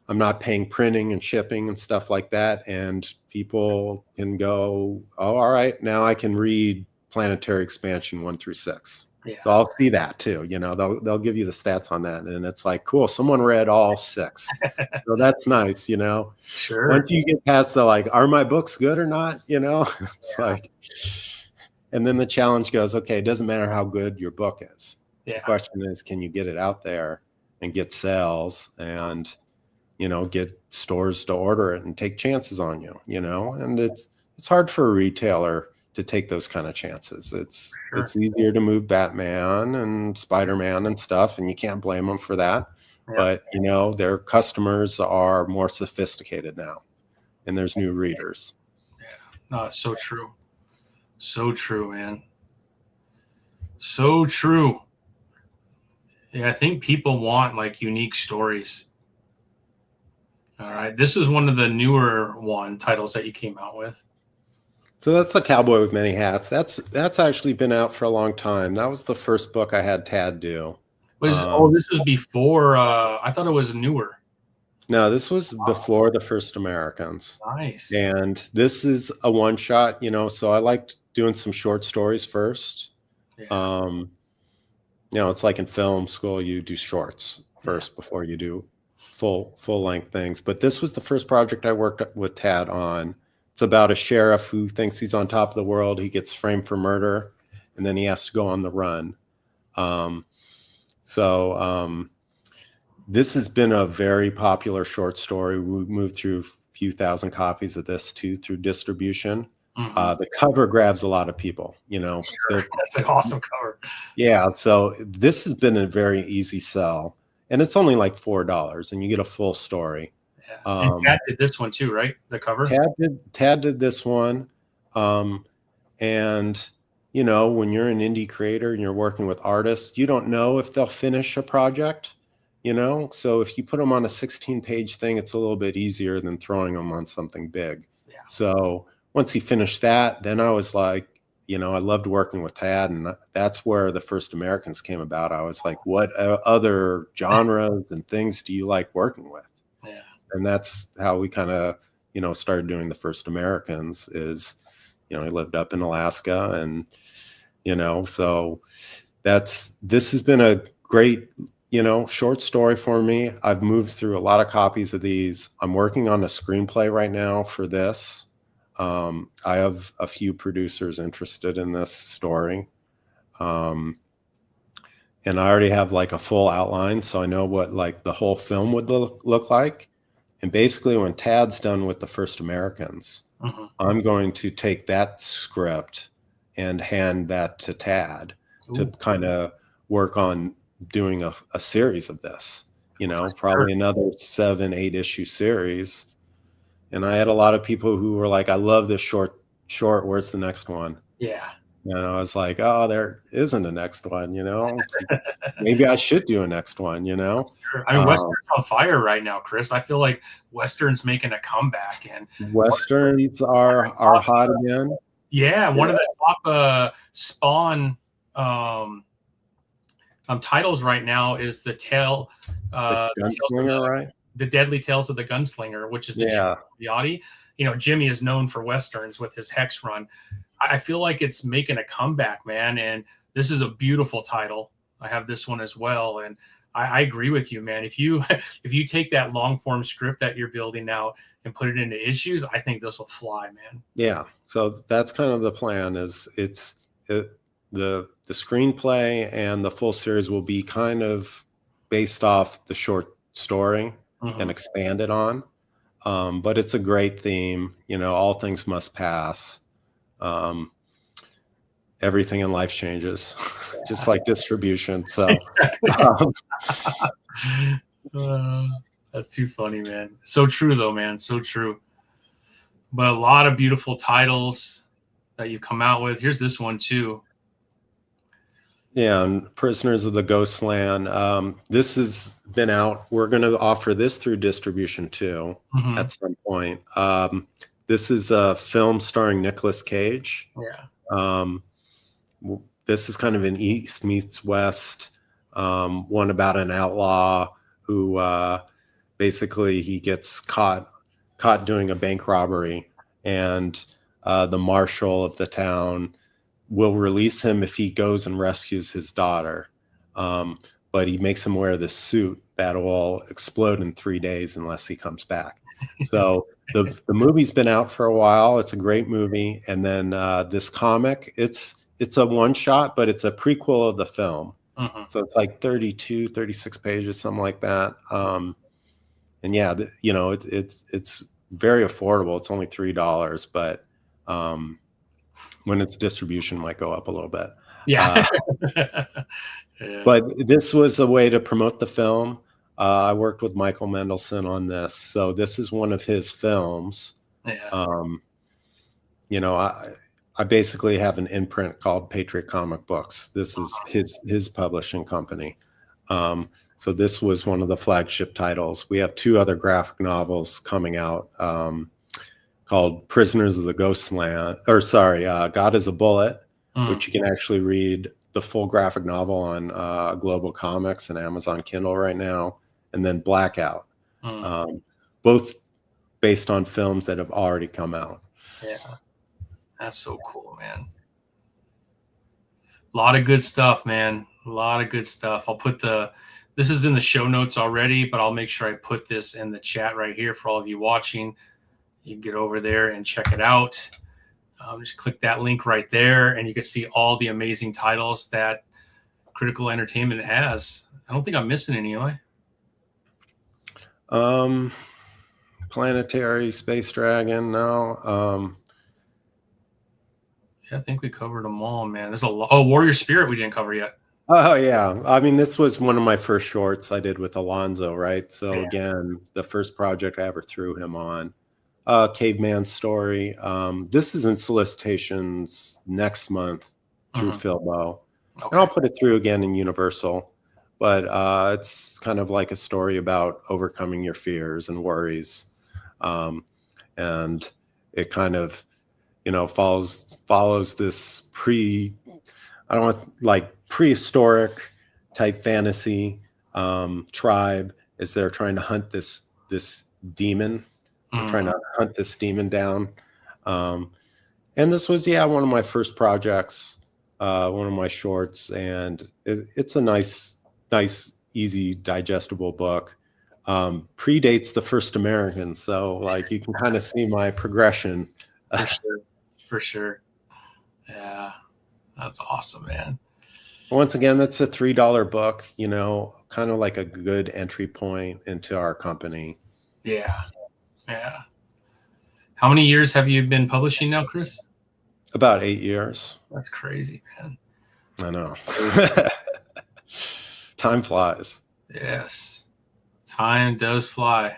I'm not paying printing and shipping and stuff like that. And people can go, oh, all right, now I can read Planetary Expansion 1 through 6. Yeah. So I'll see that too. You know, they'll give you the stats on that. And it's like, cool, someone read all 6. So that's nice, you know. Sure. Once you get past the like, are my books good or not? You know, it's like, and then the challenge goes, okay, it doesn't matter how good your book is. Yeah. The question is, can you get it out there and get sales and, you know, get stores to order it and take chances on you, you know? And it's hard for a retailer to take those kind of chances. It's easier to move Batman and Spider-Man and stuff, and you can't blame them for that. Yeah. But, you know, their customers are more sophisticated now, and there's new readers. Yeah, no, it's so true. So true, man. So true. Yeah, I think people want like unique stories. All right. This is one of the newer titles that you came out with. So that's The Cowboy with Many Hats. That's actually been out for a long time. That was the first book I had Tad do. This was before. I thought it was newer. No, this was before The First Americans. Nice. And this is a one shot, you know, so I liked doing some short stories first. Yeah. You know, it's like in film school, you do shorts first before you do full length things. But this was the first project I worked with Tad on. It's about a sheriff who thinks he's on top of the world. He gets framed for murder, and then he has to go on the run. This has been a very popular short story. We moved through a few thousand copies of this too through distribution. Mm-hmm. The cover grabs a lot of people, you know. Sure. That's an awesome cover. Yeah, so this has been a very easy sell, and it's only like $4, and you get a full story. Yeah. And Tad did this one too, right? The cover. Tad did this one, and you know, when you're an indie creator and you're working with artists, you don't know if they'll finish a project. You know, so if you put them on a 16-page thing, it's a little bit easier than throwing them on something big. Yeah. So once he finished that, then I was like, you know, I loved working with Tad, and that's where The First Americans came about. I was like, what other genres and things do you like working with? Yeah. And that's how we kind of, you know, started doing The First Americans is, you know, he lived up in Alaska, and, you know, so this has been a great short story for me. I've moved through a lot of copies of these. I'm working on a screenplay right now for this. I have a few producers interested in this story. And I already have like a full outline, so I know what like the whole film would look like. And basically when Tad's done with the First Americans, I'm going to take that script and hand that to Tad to kind of work on doing a series of this, probably another 7-8 issue series. And I had a lot of people who were like, I love this short, where's the next one? Yeah. And I was like, oh, there isn't a next one, maybe I should do a next one, Sure. I mean, Western's on fire right now, Chris. I feel like Western's making a comeback, and Westerns are hot again. Yeah, one of the top Spawn titles right now is the Gunslinger, right? The Deadly Tales of the Gunslinger, which is the Jimmy. Jimmy is known for Westerns with his Hex run. I feel like it's making a comeback, man, and this is a beautiful title. I have this one as well, and I agree with you, man. If you take that long form script that you're building now and put it into issues, I think this will fly, man. Yeah, so that's kind of the plan. The screenplay and the full series will be kind of based off the short story and expanded on. But it's a great theme. All things must pass. Everything in life changes, just like distribution. So that's too funny, man. So true, though, man. So true. But a lot of beautiful titles that you come out with. Here's this one too. Yeah, and Prisoners of the Ghostland. This has been out. We're going to offer this through distribution too at some point. This is a film starring Nicolas Cage. Yeah. This is kind of an East meets West, one about an outlaw who basically he gets caught doing a bank robbery, and the marshal of the town will release him if he goes and rescues his daughter. But he makes him wear this suit that will explode in 3 days unless he comes back. So the movie's been out for a while. It's a great movie. And then this comic, it's a one shot, but it's a prequel of the film. So it's like 32, 36 pages, something like that. And yeah, it's very affordable. It's only $3, but when it's distribution, might go up a little bit. Yeah. Yeah. But this was a way to promote the film. I worked with Michael Mendelson on this, so this is one of his films. Yeah. I basically have an imprint called Patriot Comic Books. This is his publishing company. So this was one of the flagship titles. We have 2 other graphic novels coming out called Prisoners of the Ghostland, God is a Bullet, which you can actually read the full graphic novel on Global Comics and Amazon Kindle right now, and then Blackout, both based on films that have already come out. Yeah. That's so cool, man. A lot of good stuff, man. A lot of good stuff. I'll put this is in the show notes already, but I'll make sure I put this in the chat right here for all of you watching. You can get over there and check it out. Just click that link right there, and you can see all the amazing titles that Critical Entertainment has. I don't think I'm missing any, am I? Planetary, Space Dragon, no. Yeah, I think we covered them all, man. There's a lot. Oh, Warrior Spirit we didn't cover yet. Oh, yeah. I mean, this was one of my first shorts I did with Alonzo, right? So, again, the first project I ever threw him on. Caveman Story. This is in solicitations next month through Filbo. Okay. And I'll put it through again in Universal. But it's kind of like a story about overcoming your fears and worries. And it kind of, follows this prehistoric type fantasy tribe as they're trying to hunt this demon. They're trying to hunt this demon down. And this was, one of my first projects, one of my shorts, and it's a nice easy digestible book. Predates the first American, so like you can kind of see my progression. For sure. For sure. Yeah. That's awesome, man. Once again, that's a $3 book, you know, kind of like a good entry point into our company. Yeah. Yeah. How many years have you been publishing now, Chris? About 8 years. That's crazy, man. I know. Time flies. Yes. Time does fly.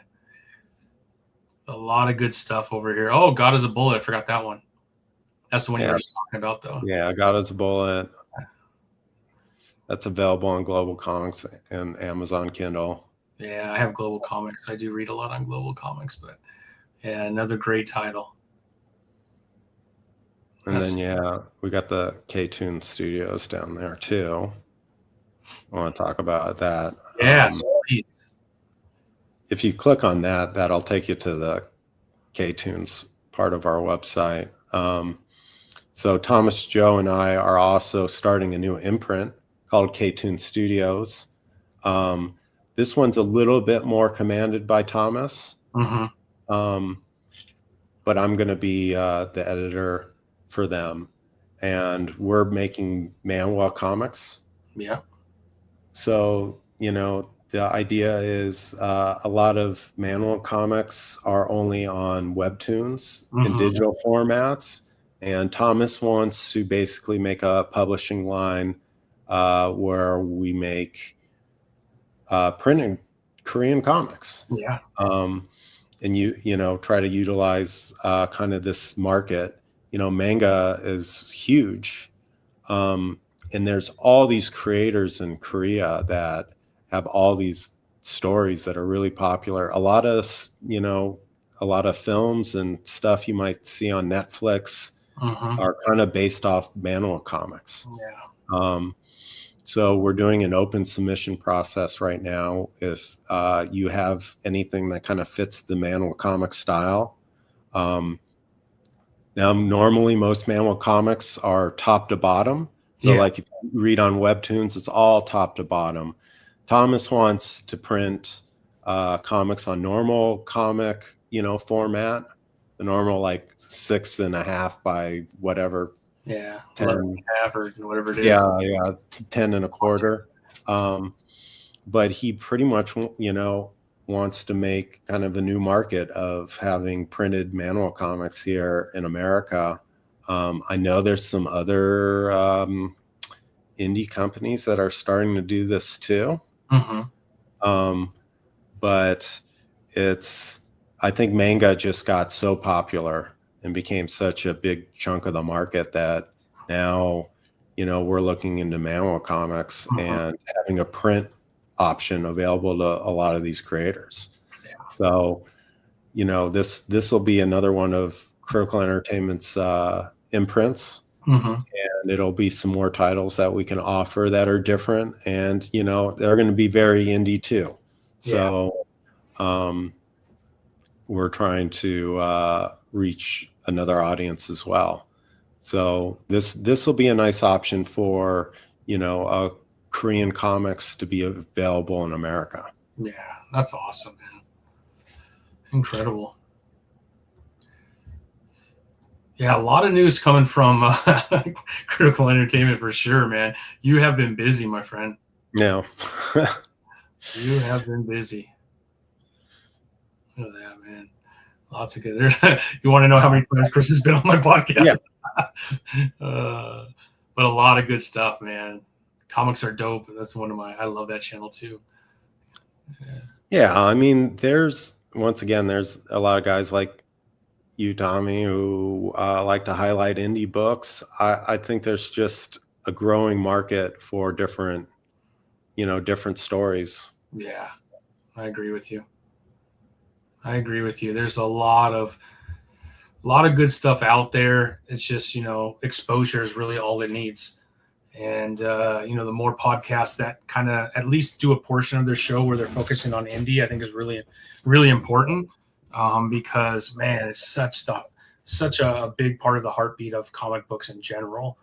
A lot of good stuff over here. Oh, God is a Bullet. I forgot that one. That's the one you were just talking about, though. Yeah, God is a Bullet. That's available on Global Comics and Amazon Kindle. Yeah, I have Global Comics. I do read a lot on Global Comics, but yeah, another great title. And then, yeah, we got the K-Toon Studios down there, too. I want to talk about that. Yeah, if you click on that, that'll take you to the K-Toons part of our website. So Thomas, Joe, and I are also starting a new imprint called K-Toon Studios. This one's a little bit more commanded by Thomas, but I'm going to be the editor for them, and we're making manhwa comics. Yeah. So, you know, the idea is a lot of manhwa comics are only on webtoons in digital formats, and Thomas wants to basically make a publishing line where we make printed Korean comics. Yeah. And you know, try to utilize kind of this market. You know, manga is huge. And there's all these creators in Korea that have all these stories that are really popular. A lot of, you know, a lot of films and stuff you might see on Netflix are kind of based off manhwa comics. Yeah. So we're doing an open submission process right now. If you have anything that kind of fits the manhwa comic style. Now, normally most manhwa comics are top to bottom. So like if you read on webtoons, it's all top to bottom. Thomas wants to print comics on normal comic, you know, format, the normal like 6.5 by whatever. Yeah, 10.5 or whatever it is. Yeah, 10.25. But he pretty much, you know, wants to make kind of a new market of having printed manhwa comics here in America. I know there's some other indie companies that are starting to do this too. But I think manga just got so popular and became such a big chunk of the market that now, you know, we're looking into manhwa comics and having a print option available to a lot of these creators. Yeah. So, you know, this will be another one of Critical Entertainment's imprints, and it'll be some more titles that we can offer that are different, and you know, they're going to be very indie too. So, we're trying to reach another audience as well. So this will be a nice option for, you know, Korean comics to be available in America. Yeah, that's awesome, man. Incredible. Yeah, a lot of news coming from Critical Entertainment for sure, man. You have been busy, my friend. Yeah. You have been busy. Look at that, man. Lots of good. You want to know how many times Chris has been on my podcast? Yeah. But a lot of good stuff, man. Comics are dope. That's I love that channel too. Yeah, I mean, there's a lot of guys like you, Tommy, who like to highlight indie books. I think there's just a growing market for different stories. Yeah, I agree with you. There's a lot of good stuff out there. It's just, you know, exposure is really all it needs. And, you know, the more podcasts that kind of at least do a portion of their show where they're focusing on indie, I think is really, really important. Because, man, it's such a big part of the heartbeat of comic books in general.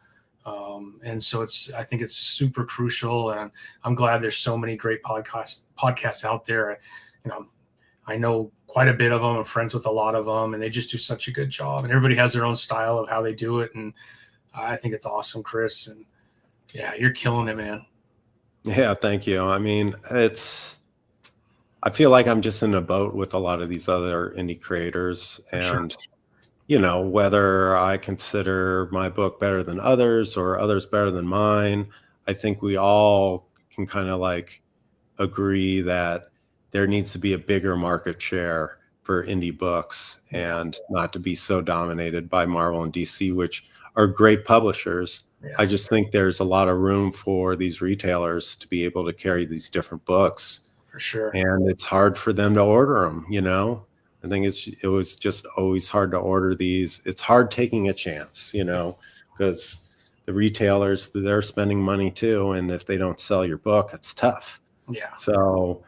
And so I think it's super crucial, and I'm glad there's so many great podcasts out there. You know, I know quite a bit of them. I'm friends with a lot of them, and they just do such a good job. And everybody has their own style of how they do it, and I think it's awesome, Chris. And yeah, you're killing it, man. Yeah, thank you. I mean, I feel like I'm just in a boat with a lot of these other indie creators, and Sure. you know, whether I consider my book better than others or others better than mine, I think we all can kind of like agree that there needs to be a bigger market share for indie books and not to be so dominated by Marvel and DC, which are great publishers. Yeah. I just think there's a lot of room for these retailers to be able to carry these different books. For sure. And it's hard for them to order them, you know? I think it was just always hard to order these. It's hard taking a chance, you know, because the retailers, they're spending money too. And if they don't sell your book, it's tough. Yeah. So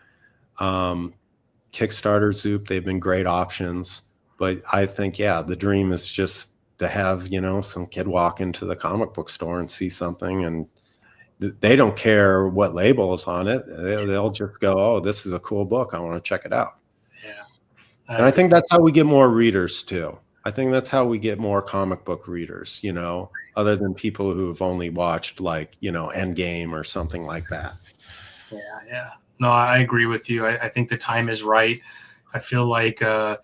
Kickstarter, Zoop, they've been great options. But I think, yeah, the dream is just to have, you know, some kid walk into the comic book store and see something, and they don't care what label is on it. They'll just go, oh, this is a cool book. I want to check it out. Yeah. And I think that's how we get more readers too. I think that's how we get more comic book readers, you know, other than people who've only watched like, you know, Endgame or something like that. Yeah. Yeah. No, I agree with you. I think the time is right. I feel like the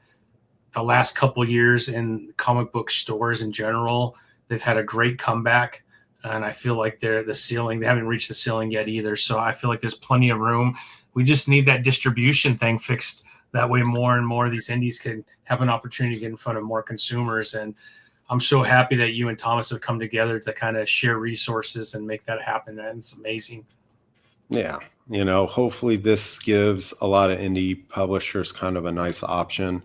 last couple years in comic book stores in general, they've had a great comeback. And I feel like they haven't reached the ceiling yet either. So I feel like there's plenty of room. We just need that distribution thing fixed. That way more and more of these indies can have an opportunity to get in front of more consumers. And I'm so happy that you and Thomas have come together to kind of share resources and make that happen. And it's amazing. Yeah. You know, hopefully this gives a lot of indie publishers kind of a nice option,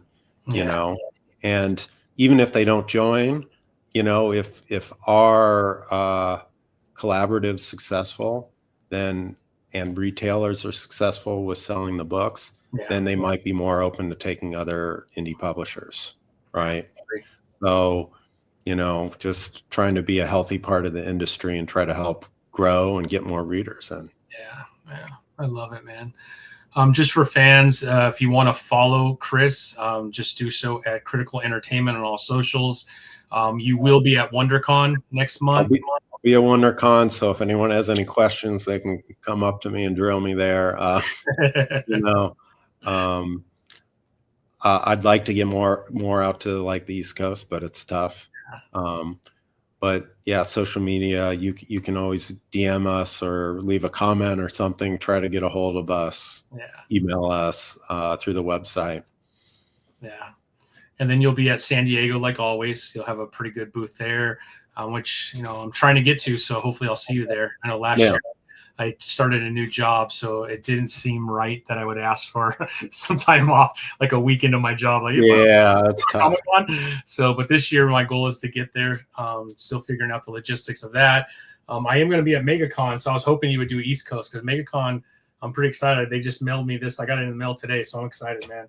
you know, and even if they don't join, you know, if our collaborative's successful, then and retailers are successful with selling the books, then they might be more open to taking other indie publishers, right? So, you know, just trying to be a healthy part of the industry and try to help grow and get more readers in. Yeah, I love it, man. Just for fans, if you want to follow Chris, just do so at Critical Entertainment on all socials. You will be at WonderCon next month. I'll be at WonderCon, so if anyone has any questions, they can come up to me and drill me there. You know, I'd like to get more out to like the East Coast, but it's tough. But yeah, social media, you can always DM us or leave a comment or something, try to get a hold of us, email us through the website. Yeah. And then you'll be at San Diego, like always. You'll have a pretty good booth there, which, you know, I'm trying to get to. So hopefully I'll see you there. I know last year I started a new job, so it didn't seem right that I would ask for some time off, like a week into my job. Like, yeah, that's tough. So, but this year my goal is to get there. Still figuring out the logistics of that. I am going to be at MegaCon, so I was hoping you would do East Coast, because MegaCon, I'm pretty excited. They just mailed me this. I got it in the mail today, so I'm excited, man.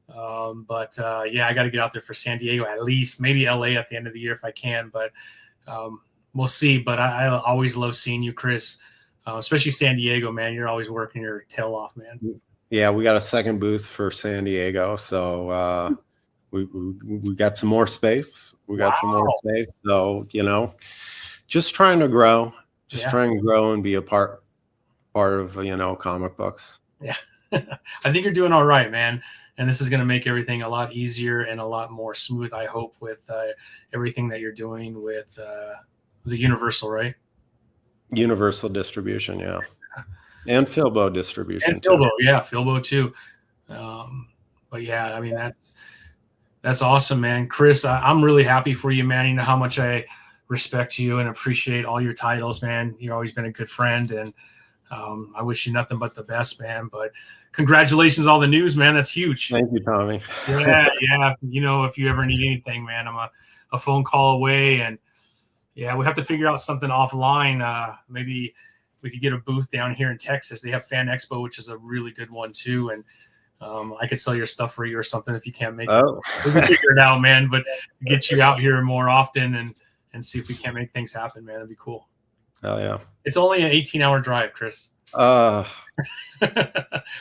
Yeah, I got to get out there for San Diego at least, maybe LA at the end of the year if I can, but we'll see. But I always love seeing you, Chris. Especially San Diego, man. You're always working your tail off, man. Yeah, we got a second booth for San Diego, so we got some more space. We got some more space. So, you know, just trying to grow, trying to grow and be a part of, you know, comic books. Yeah, I think you're doing all right, man. And this is going to make everything a lot easier and a lot more smooth, I hope, with everything that you're doing with the Universal, right? Universal distribution, yeah, and Filbo distribution, and Filbo, Filbo too. But yeah, I mean that's awesome, man. Chris, I'm really happy for you, man. You know how much I respect you and appreciate all your titles, man. You've always been a good friend, and I wish you nothing but the best, man. But congratulations on all the news, man. That's huge. Thank you, Tommy. Yeah. You know, if you ever need anything, man, I'm a phone call away. And yeah, we have to figure out something offline. Maybe we could get a booth down here in Texas. They have Fan Expo, which is a really good one too. And I could sell your stuff for you or something if you can't make it. We can figure it out, man. But get you out here more often and see if we can't make things happen, man. It'd be cool. Oh yeah. It's only an 18-hour drive, Chris. Uh,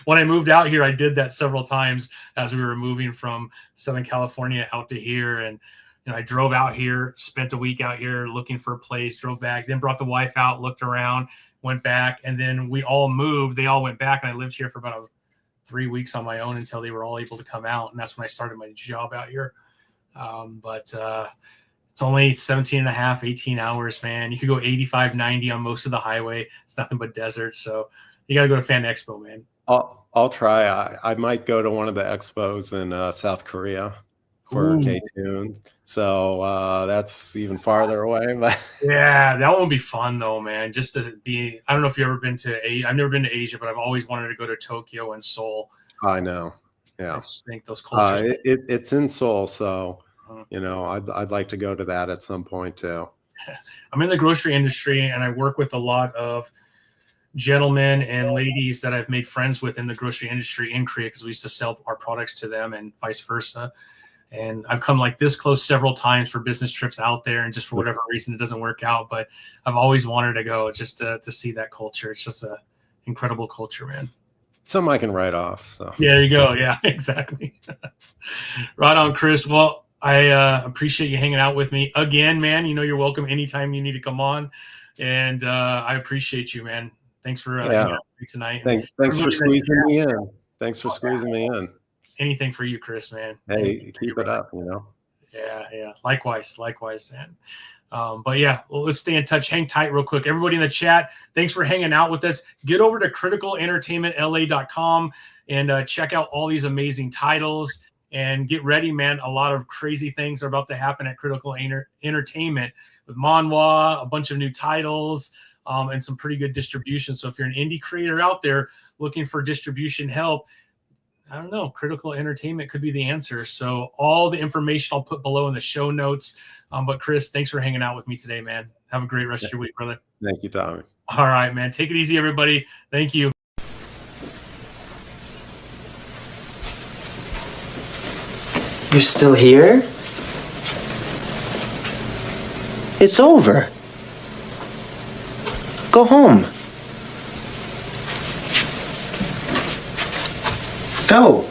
When I moved out here, I did that several times as we were moving from Southern California out to here. And, I drove out here, spent a week out here looking for a place, drove back, then brought the wife out, looked around, went back. And then we all moved. They all went back. And I lived here for about 3 weeks on my own until they were all able to come out. And that's when I started my job out here. But it's only 17 and a half, 18 hours, man. You could go 85, 90 on most of the highway. It's nothing but desert. So you got to go to Fan Expo, man. I'll try. I might go to one of the expos in South Korea for K-Toon. So that's even farther away. But yeah, that won't be fun though, man. Just to be, I don't know if you've ever been to Asia. I've never been to Asia, but I've always wanted to go to Tokyo and Seoul. I know. Yeah. I just think those cultures. It's in Seoul, so I'd like to go to that at some point too. I'm in the grocery industry, and I work with a lot of gentlemen and ladies that I've made friends with in the grocery industry in Korea, because we used to sell our products to them and vice versa. And I've come like this close several times for business trips out there, and just for whatever reason it doesn't work out. But I've always wanted to go just to see that culture. It's just a incredible culture, man. Something I can write off. So yeah, there you go. Yeah, exactly. Right on, Chris. Well, I appreciate you hanging out with me again, man. You're welcome anytime you need to come on, and I appreciate you, man. Thanks for hanging out with me tonight. Thanks for squeezing me in. Thanks for squeezing me in. Anything for you, Chris, man. Hey, keep it up, Yeah. Likewise, man. But yeah, well, let's stay in touch. Hang tight real quick. Everybody in the chat, thanks for hanging out with us. Get over to criticalentertainmentla.com and check out all these amazing titles, and get ready, man. A lot of crazy things are about to happen at Critical Entertainment with Manhwa, a bunch of new titles, and some pretty good distribution. So if you're an indie creator out there looking for distribution help, I don't know, Critical Entertainment could be the answer. So all the information I'll put below in the show notes. But Chris, thanks for hanging out with me today, man. Have a great rest of your week, brother. Thank you, Tommy. All right, man. Take it easy, everybody. Thank you. You're still here? It's over. Go home. Go.